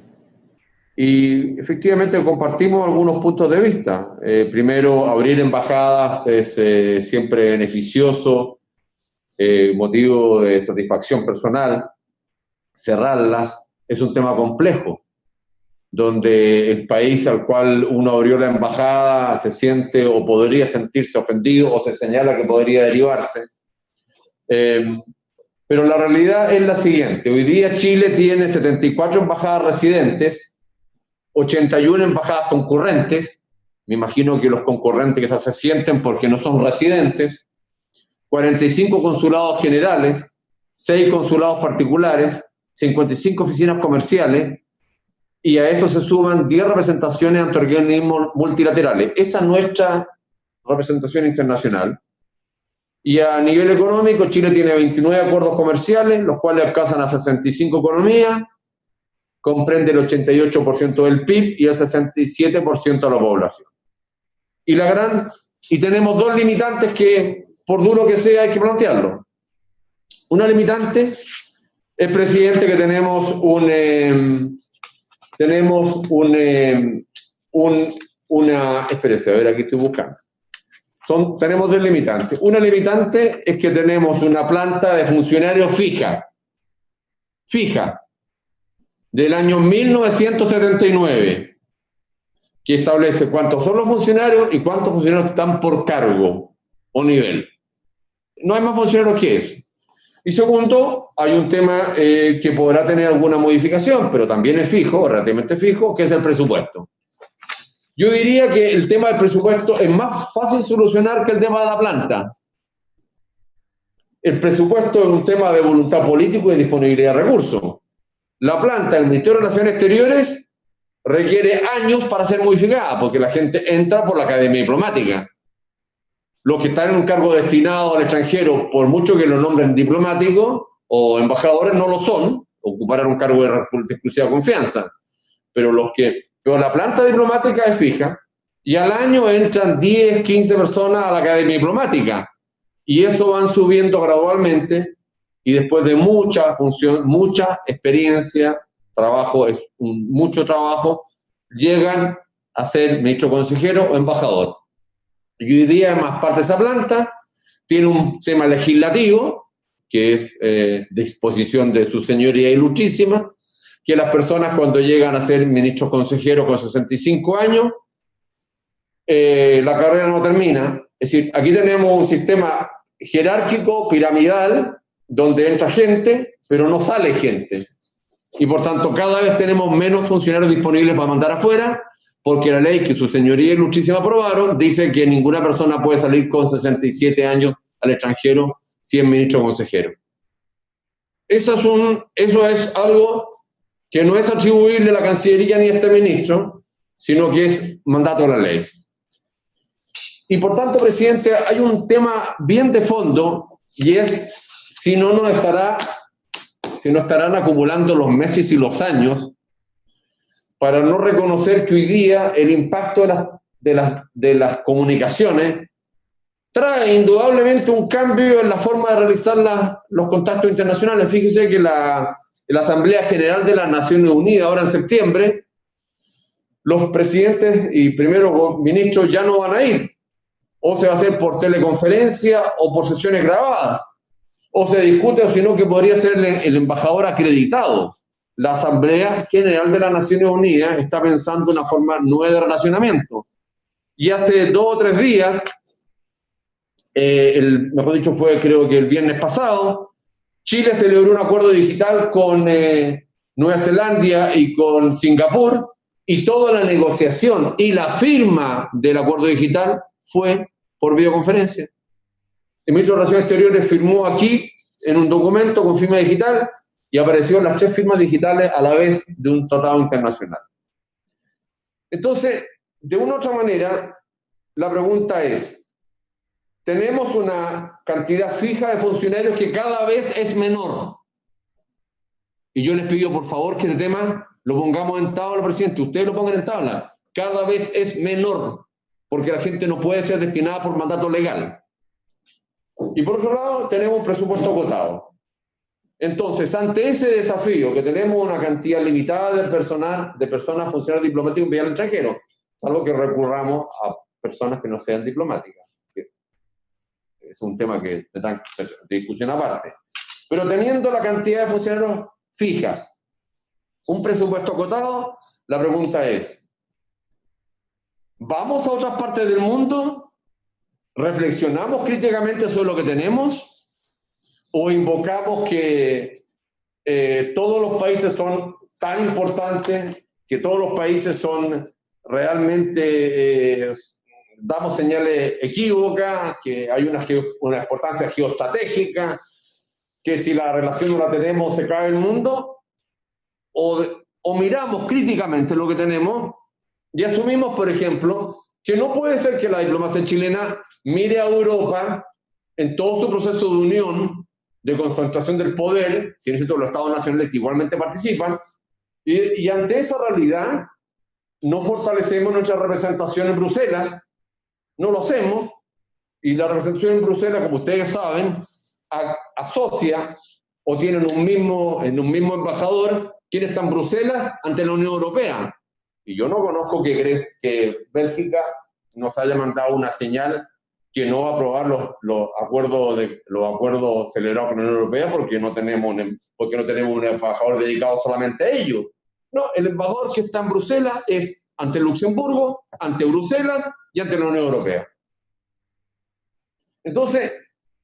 y efectivamente compartimos algunos puntos de vista. Primero, abrir embajadas es siempre beneficioso, motivo de satisfacción personal. Cerrarlas es un tema complejo, donde el país al cual uno abrió la embajada se siente o podría sentirse ofendido o se señala que podría derivarse. Pero la realidad es la siguiente. Hoy día Chile tiene 74 embajadas residentes, 81 embajadas concurrentes, me imagino que los concurrentes que se sienten porque no son residentes, 45 consulados generales, 6 consulados particulares, 55 oficinas comerciales, y a eso se suman 10 representaciones ante organismos multilaterales. Esa es nuestra representación internacional. Y a nivel económico, Chile tiene 29 acuerdos comerciales, los cuales alcanzan a 65 economías, comprende el 88% del PIB y el 67% de la población. Y tenemos dos limitantes que, por duro que sea, hay que plantearlo. Una limitante es, presidente, que tenemos espérese, a ver, aquí estoy buscando. Tenemos dos limitantes. Una limitante es que tenemos una planta de funcionarios fija, del año 1979, que establece cuántos son los funcionarios y cuántos funcionarios están por cargo o nivel. No hay más funcionarios que eso. Y segundo, hay un tema que podrá tener alguna modificación, pero también es fijo, relativamente fijo, que es el presupuesto. Yo diría que el tema del presupuesto es más fácil solucionar que el tema de la planta. El presupuesto es un tema de voluntad política y de disponibilidad de recursos. La planta del Ministerio de Relaciones Exteriores requiere años para ser modificada, porque la gente entra por la academia diplomática. Los que están en un cargo destinado al extranjero, por mucho que lo nombren diplomáticos o embajadores, no lo son, ocuparán un cargo de exclusiva confianza. Pero la planta diplomática es fija y al año entran 10, 15 personas a la academia diplomática y eso van subiendo gradualmente y después de mucha función, mucha experiencia, mucho trabajo, llegan a ser ministro consejero o embajador. Y hoy día, más parte de esa planta, tiene un tema legislativo, que es de disposición de su señoría ilustrísima, que las personas cuando llegan a ser ministros consejeros con 65 años, la carrera no termina. Es decir, aquí tenemos un sistema jerárquico, piramidal, donde entra gente, pero no sale gente. Y por tanto, cada vez tenemos menos funcionarios disponibles para mandar afuera, porque la ley que su señoría ilustrísima aprobaron dice que ninguna persona puede salir con 67 años al extranjero si es ministro consejero. Eso es algo que no es atribuible a la Cancillería ni a este ministro, sino que es mandato de la ley. Y por tanto, presidente, hay un tema bien de fondo, y es si no estarán acumulando los meses y los años para no reconocer que hoy día el impacto de las comunicaciones trae indudablemente un cambio en la forma de realizar los contactos internacionales. Fíjese que la Asamblea General de las Naciones Unidas, ahora en septiembre, los presidentes y primeros ministros ya no van a ir. O se va a hacer por teleconferencia o por sesiones grabadas. O se discute, o si no, que podría ser el embajador acreditado. La Asamblea General de las Naciones Unidas está pensando en una forma nueva de relacionamiento. Y hace 2 o 3 días, mejor dicho fue creo que el viernes pasado, Chile celebró un acuerdo digital con Nueva Zelanda y con Singapur, y toda la negociación y la firma del acuerdo digital fue por videoconferencia. El ministro de Relaciones Exteriores firmó aquí en un documento con firma digital y aparecieron las 3 firmas digitales a la vez de un tratado internacional. Entonces, de una u otra manera, la pregunta es, tenemos una cantidad fija de funcionarios que cada vez es menor. Y yo les pido, por favor, que el tema lo pongamos en tabla, presidente. Ustedes lo pongan en tabla. Cada vez es menor, porque la gente no puede ser destinada por mandato legal. Y por otro lado, tenemos un presupuesto acotado. Entonces, ante ese desafío, que tenemos una cantidad limitada de personas funcionarios diplomáticos en el extranjero, salvo que recurramos a personas que no sean diplomáticas. Es un tema que tendrán que ser de discusión aparte. Pero teniendo la cantidad de funcionarios fijas, un presupuesto acotado, la pregunta es, ¿vamos a otras partes del mundo? ¿Reflexionamos críticamente sobre lo que tenemos? ¿O invocamos que todos los países son tan importantes, que todos los países son realmente, damos señales equívocas, que hay una importancia geoestratégica, que si la relación no la tenemos se cae el mundo? ¿O miramos críticamente lo que tenemos y asumimos, por ejemplo, que no puede ser que la diplomacia chilena mire a Europa en todo su proceso de unión, de concentración del poder, si no es cierto, los Estados nacionales que igualmente participan, y ante esa realidad no fortalecemos nuestra representación en Bruselas, no lo hacemos, y la representación en Bruselas, como ustedes saben, asocia o tienen en un mismo embajador quien está en Bruselas ante la Unión Europea. Y yo no conozco que Bélgica nos haya mandado una señal que no va a aprobar los acuerdos celebrados con la Unión Europea porque no tenemos un embajador dedicado solamente a ello. No, el embajador que está en Bruselas es ante Luxemburgo, ante Bruselas y ante la Unión Europea. Entonces,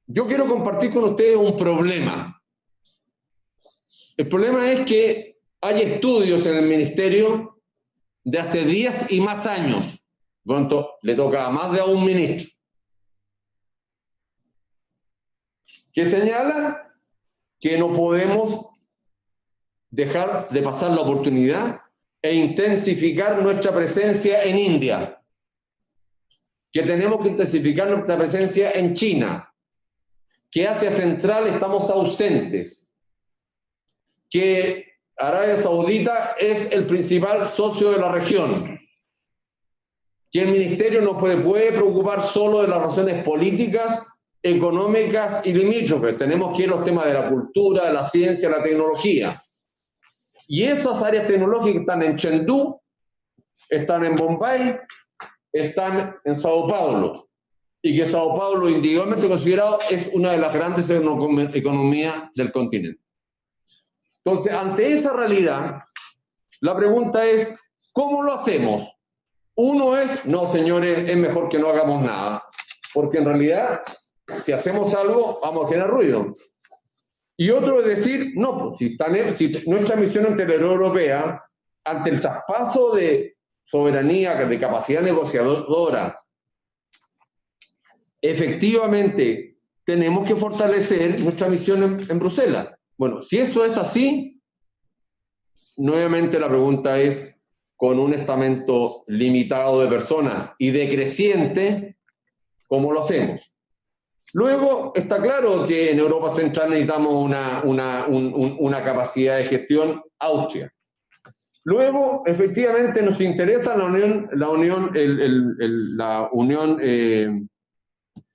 yo quiero compartir con ustedes un problema. El problema es que hay estudios en el Ministerio de hace 10 y más años, pronto le toca a más de un ministro, que señalan que no podemos dejar de pasar la oportunidad e intensificar nuestra presencia en India, que tenemos que intensificar nuestra presencia en China, que Asia Central estamos ausentes, que Arabia Saudita es el principal socio de la región, que el Ministerio no puede preocupar solo de las razones políticas, económicas y limítrofes. Tenemos que ir a los temas de la cultura, de la ciencia, de la tecnología. Y esas áreas tecnológicas están en Chengdu, están en Bombay, están en Sao Paulo. Y que Sao Paulo, individualmente considerado, es una de las grandes economías del continente. Entonces, ante esa realidad, La pregunta es, ¿cómo lo hacemos? Uno es, no, señores, es mejor que no hagamos nada, porque en realidad, si hacemos algo, vamos a generar ruido. Y otro es decir, no, pues, si nuestra misión ante la Unión Europea, ante el traspaso de soberanía, de capacidad negociadora, efectivamente tenemos que fortalecer nuestra misión en Bruselas. Bueno, si eso es así, nuevamente la pregunta es, con un estamento limitado de personas y decreciente, ¿cómo lo hacemos? Luego, está claro que en Europa Central necesitamos una capacidad de gestión austria. Luego, efectivamente, nos interesa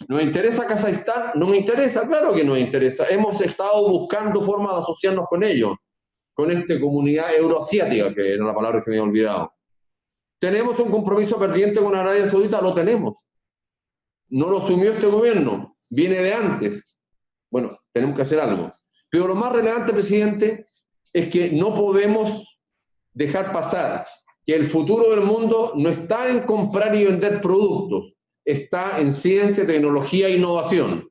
¿nos interesa Kazajistán? ¿No me interesa? Claro que nos interesa. Hemos estado buscando formas de asociarnos con ellos, con esta comunidad euroasiática, que era la palabra que se me había olvidado. ¿Tenemos un compromiso pendiente con Arabia Saudita? Lo tenemos. No lo asumió este gobierno, viene de antes. Bueno, tenemos que hacer algo. Pero lo más relevante, presidente, es que no podemos dejar pasar que el futuro del mundo no está en comprar y vender productos, está en ciencia, tecnología e innovación.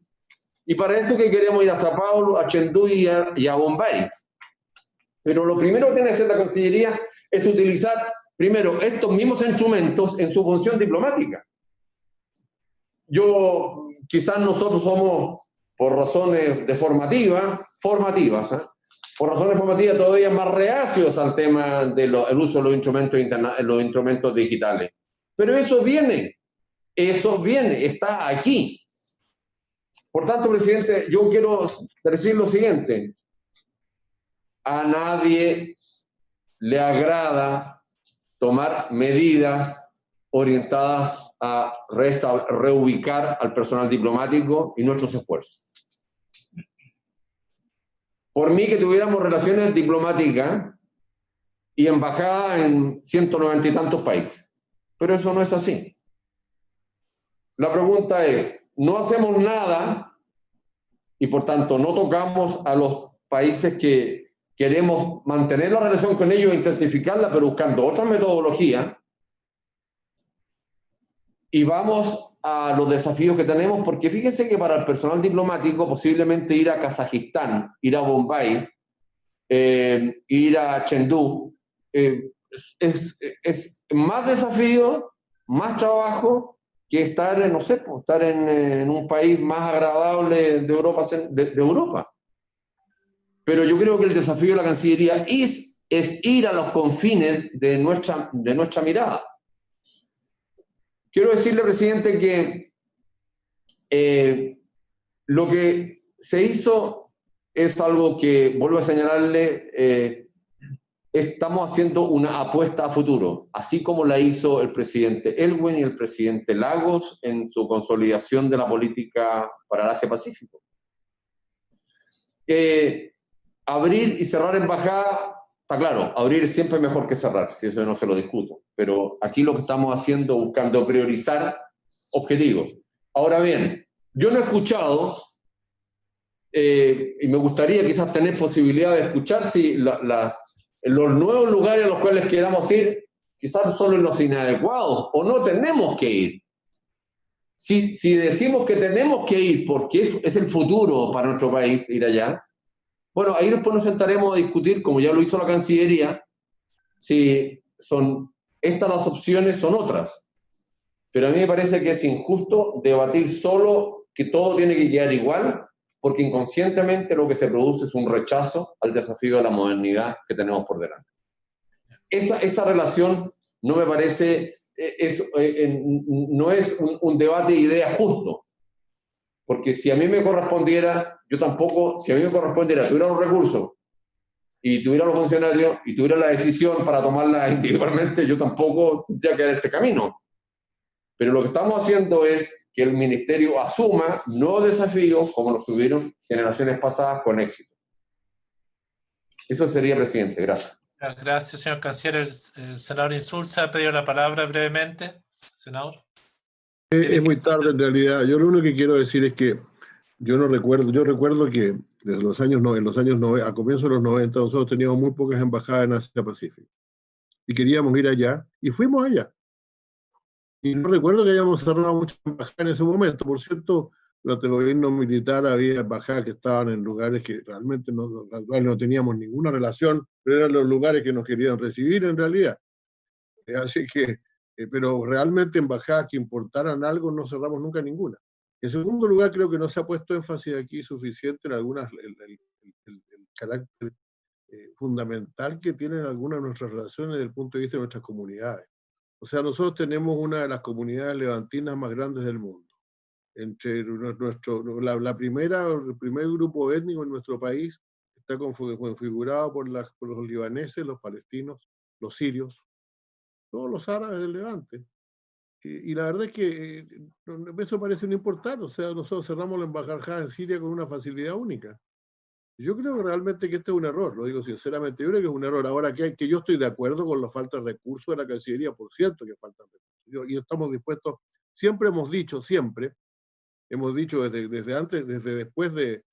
Y para eso que queremos ir a Sao Paulo, a Chengdu y a Bombay. Pero lo primero que tiene que hacer la Cancillería es utilizar, primero, estos mismos instrumentos en su función diplomática. Quizás nosotros somos, por razones formativas, por razones formativas todavía más reacios al tema del uso de los instrumentos digitales. Pero eso viene, está aquí. Por tanto, presidente, yo quiero decir lo siguiente. A nadie le agrada tomar medidas orientadas a reubicar al personal diplomático y nuestros esfuerzos. Por mí que tuviéramos relaciones diplomáticas y embajadas en 190 y tantos países, pero eso no es así. La pregunta es, no hacemos nada y por tanto no tocamos a los países que queremos mantener la relación con ellos e intensificarla, pero buscando otra metodología. Y vamos a los desafíos que tenemos, porque fíjense que para el personal diplomático posiblemente ir a Kazajistán, ir a Bombay, ir a Chengdu, es más desafío, más trabajo que estar, no sé, estar en un país más agradable de Europa. Pero yo creo que el desafío de la Cancillería es ir a los confines de nuestra mirada. Quiero decirle, presidente, que lo que se hizo es algo que, vuelvo a señalarle, estamos haciendo una apuesta a futuro, así como la hizo el presidente Elwin y el presidente Lagos en su consolidación de la política para el Asia-Pacífico. Abrir y cerrar embajada, está claro, abrir es siempre mejor que cerrar, si eso no se lo discuto, pero aquí lo que estamos haciendo, buscando priorizar objetivos. Ahora bien, yo no he escuchado, y me gustaría quizás tener posibilidad de escuchar si los nuevos lugares a los cuales queramos ir, quizás solo en los inadecuados, o no tenemos que ir. Si decimos que tenemos que ir porque es el futuro para nuestro país ir allá, bueno, ahí después nos sentaremos a discutir, como ya lo hizo la Cancillería, si son estas las opciones, son otras. Pero a mí me parece que es injusto debatir solo que todo tiene que quedar igual, porque inconscientemente lo que se produce es un rechazo al desafío de la modernidad que tenemos por delante. Esa relación no me parece, no es un debate de ideas justo, porque si a mí me correspondiera, si a mí me correspondiera, tuviera los recursos y tuviera los funcionarios y tuviera la decisión para tomarla individualmente, yo tampoco tendría que dar este camino. Pero lo que estamos haciendo es que el Ministerio asuma nuevos desafíos como los tuvieron generaciones pasadas con éxito. Eso sería, presidente. Gracias. Gracias, señor canciller. El senador Insulza ha pedido la palabra brevemente. Senador. Es muy tarde en realidad. Yo lo único que quiero decir es que yo recuerdo que desde a comienzos de los 90, nosotros teníamos muy pocas embajadas en Asia Pacífico. y queríamos ir allá, y fuimos allá. Y no recuerdo que hayamos cerrado muchas embajadas en ese momento. Por cierto, durante el gobierno militar había embajadas que estaban en lugares que realmente no teníamos ninguna relación, pero eran los lugares que nos querían recibir en realidad. Así que, pero realmente embajadas que importaran algo no cerramos nunca ninguna. En segundo lugar, creo que no se ha puesto énfasis aquí suficiente en algunas, el carácter fundamental que tienen algunas de nuestras relaciones desde el punto de vista de nuestras comunidades. O sea, nosotros tenemos una de las comunidades levantinas más grandes del mundo. Entre el primer grupo étnico en nuestro país está configurado por los libaneses, los palestinos, los sirios, todos los árabes del Levante. Y la verdad es que eso parece no importar. O sea, nosotros cerramos la embajada en Siria con una facilidad única. Yo creo realmente que este es un error, lo digo sinceramente, yo creo que es un error. Ahora que yo estoy de acuerdo con la falta de recursos de la Cancillería, por cierto que faltan recursos, y estamos dispuestos, siempre hemos dicho desde antes, desde después desde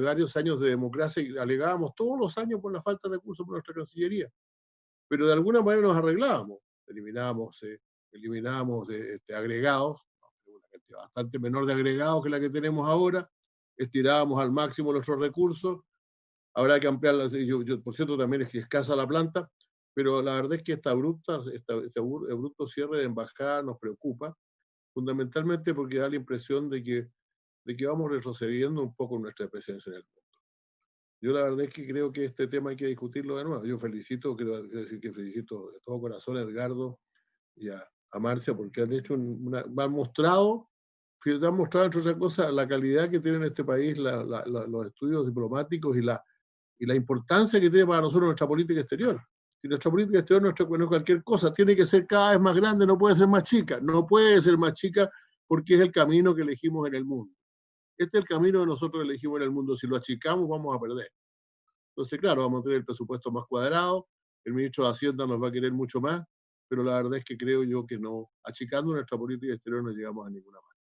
varios años de democracia, y alegábamos todos los años por la falta de recursos por nuestra Cancillería, pero de alguna manera nos arreglábamos, eliminábamos agregados, una cantidad bastante menor de agregados que la que tenemos ahora, estirábamos al máximo nuestros recursos, habrá que ampliarla, por cierto también es que escasa la planta, pero la verdad es que este abrupto cierre de embajada nos preocupa, fundamentalmente porque da la impresión de que vamos retrocediendo un poco nuestra presencia en el mundo. Yo la verdad es que creo que este tema hay que discutirlo de nuevo. Yo felicito de todo corazón a Edgardo y a Marcia porque han mostrado, entre otras cosas, la calidad que tiene en este país los estudios diplomáticos y la importancia que tiene para nosotros nuestra política exterior. Si nuestra política exterior no es cualquier cosa, tiene que ser cada vez más grande, no puede ser más chica. No puede ser más chica porque es el camino que elegimos en el mundo. Este es el camino que nosotros elegimos en el mundo. Si lo achicamos, vamos a perder. Entonces, claro, vamos a tener el presupuesto más cuadrado, el ministro de Hacienda nos va a querer mucho más, pero la verdad es que creo yo que no, achicando nuestra política exterior no llegamos a ninguna parte.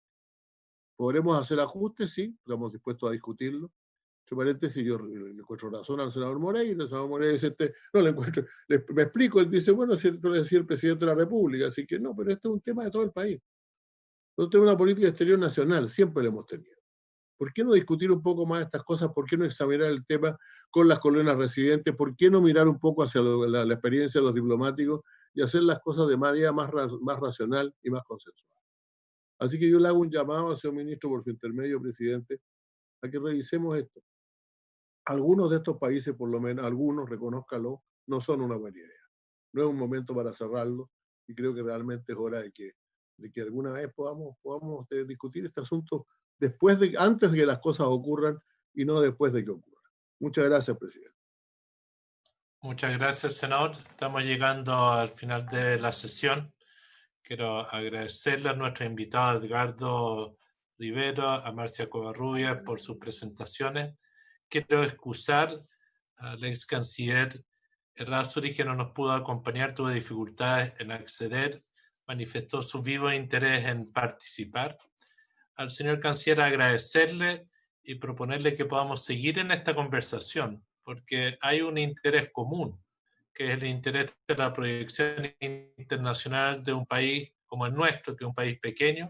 ¿Podremos hacer ajustes? Sí, estamos dispuestos a discutirlo. Entre paréntesis, yo le encuentro razón al senador Moreira, el senador Moreira dice, me explico, él dice, bueno, esto lo decía el presidente de la República, así que no, pero este es un tema de todo el país. Nosotros tenemos una política exterior nacional, siempre la hemos tenido. ¿Por qué no discutir un poco más estas cosas? ¿Por qué no examinar el tema con las colonias residentes? ¿Por qué no mirar un poco hacia la experiencia de los diplomáticos y hacer las cosas de manera más racional y más consensual? Así que yo le hago un llamado al señor ministro por su intermedio, presidente, a que revisemos esto. Algunos de estos países, por lo menos, algunos, reconózcalo, no son una buena idea. No es un momento para cerrarlo y creo que realmente es hora de que alguna vez podamos discutir este asunto antes de que las cosas ocurran y no después de que ocurran. Muchas gracias, presidente. Muchas gracias, senador. Estamos llegando al final de la sesión. Quiero agradecerle a nuestro invitado Edgardo Rivero, a Marcia Covarrubias por sus presentaciones. Quiero excusar al ex canciller Errázuriz, que no nos pudo acompañar, tuvo dificultades en acceder, manifestó su vivo interés en participar. Al señor canciller agradecerle y proponerle que podamos seguir en esta conversación, porque hay un interés común, que es el interés de la proyección internacional de un país como el nuestro, que es un país pequeño,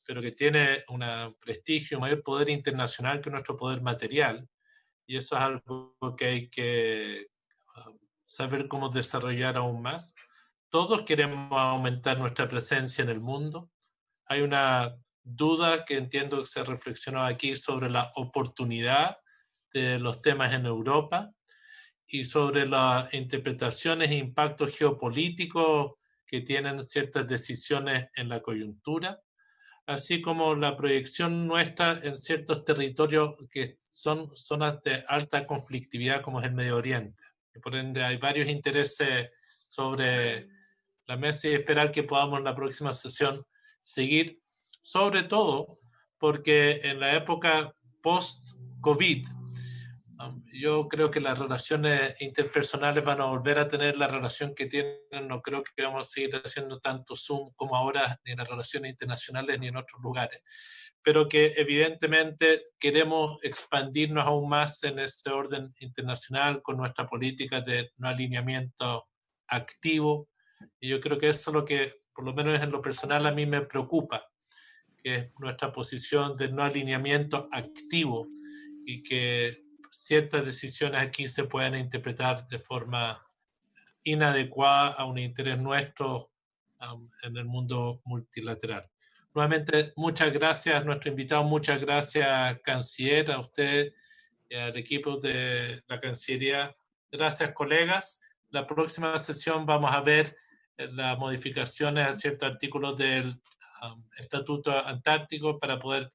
pero que tiene un prestigio, un mayor poder internacional que nuestro poder material, y eso es algo que hay que saber cómo desarrollar aún más. Todos queremos aumentar nuestra presencia en el mundo. Hay una duda que entiendo que se reflexionó aquí sobre la oportunidad de los temas en Europa y sobre las interpretaciones e impactos geopolíticos que tienen ciertas decisiones en la coyuntura, así como la proyección nuestra en ciertos territorios que son zonas de alta conflictividad como es el Medio Oriente. Y por ende hay varios intereses sobre la mesa y esperar que podamos en la próxima sesión seguir, sobre todo porque en la época post-COVID, yo creo que las relaciones interpersonales van a volver a tener la relación que tienen. No creo que vamos a seguir haciendo tanto Zoom como ahora, ni en las relaciones internacionales ni en otros lugares. pero que evidentemente queremos expandirnos aún más en este orden internacional con nuestra política de no alineamiento activo. Y yo creo que eso es lo que, por lo menos en lo personal, a mí me preocupa, que es nuestra posición de no alineamiento activo y que ciertas decisiones aquí se pueden interpretar de forma inadecuada a un interés nuestro en el mundo multilateral. Nuevamente, muchas gracias a nuestro invitado, muchas gracias, canciller, a usted y al equipo de la Cancillería. Gracias, colegas. La próxima sesión vamos a ver las modificaciones a ciertos artículos del Estatuto Antártico para poder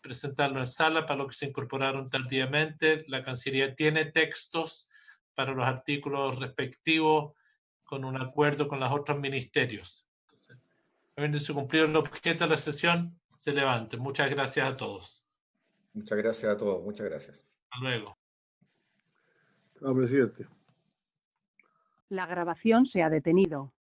presentarlo en sala, para lo que se incorporaron tardíamente. La Cancillería tiene textos para los artículos respectivos con un acuerdo con los otros ministerios. Entonces, habiéndose cumplido el objeto de la sesión, se levante. Muchas gracias a todos. Muchas gracias a todos. Muchas gracias. Hasta luego. Chao, presidente. La grabación se ha detenido.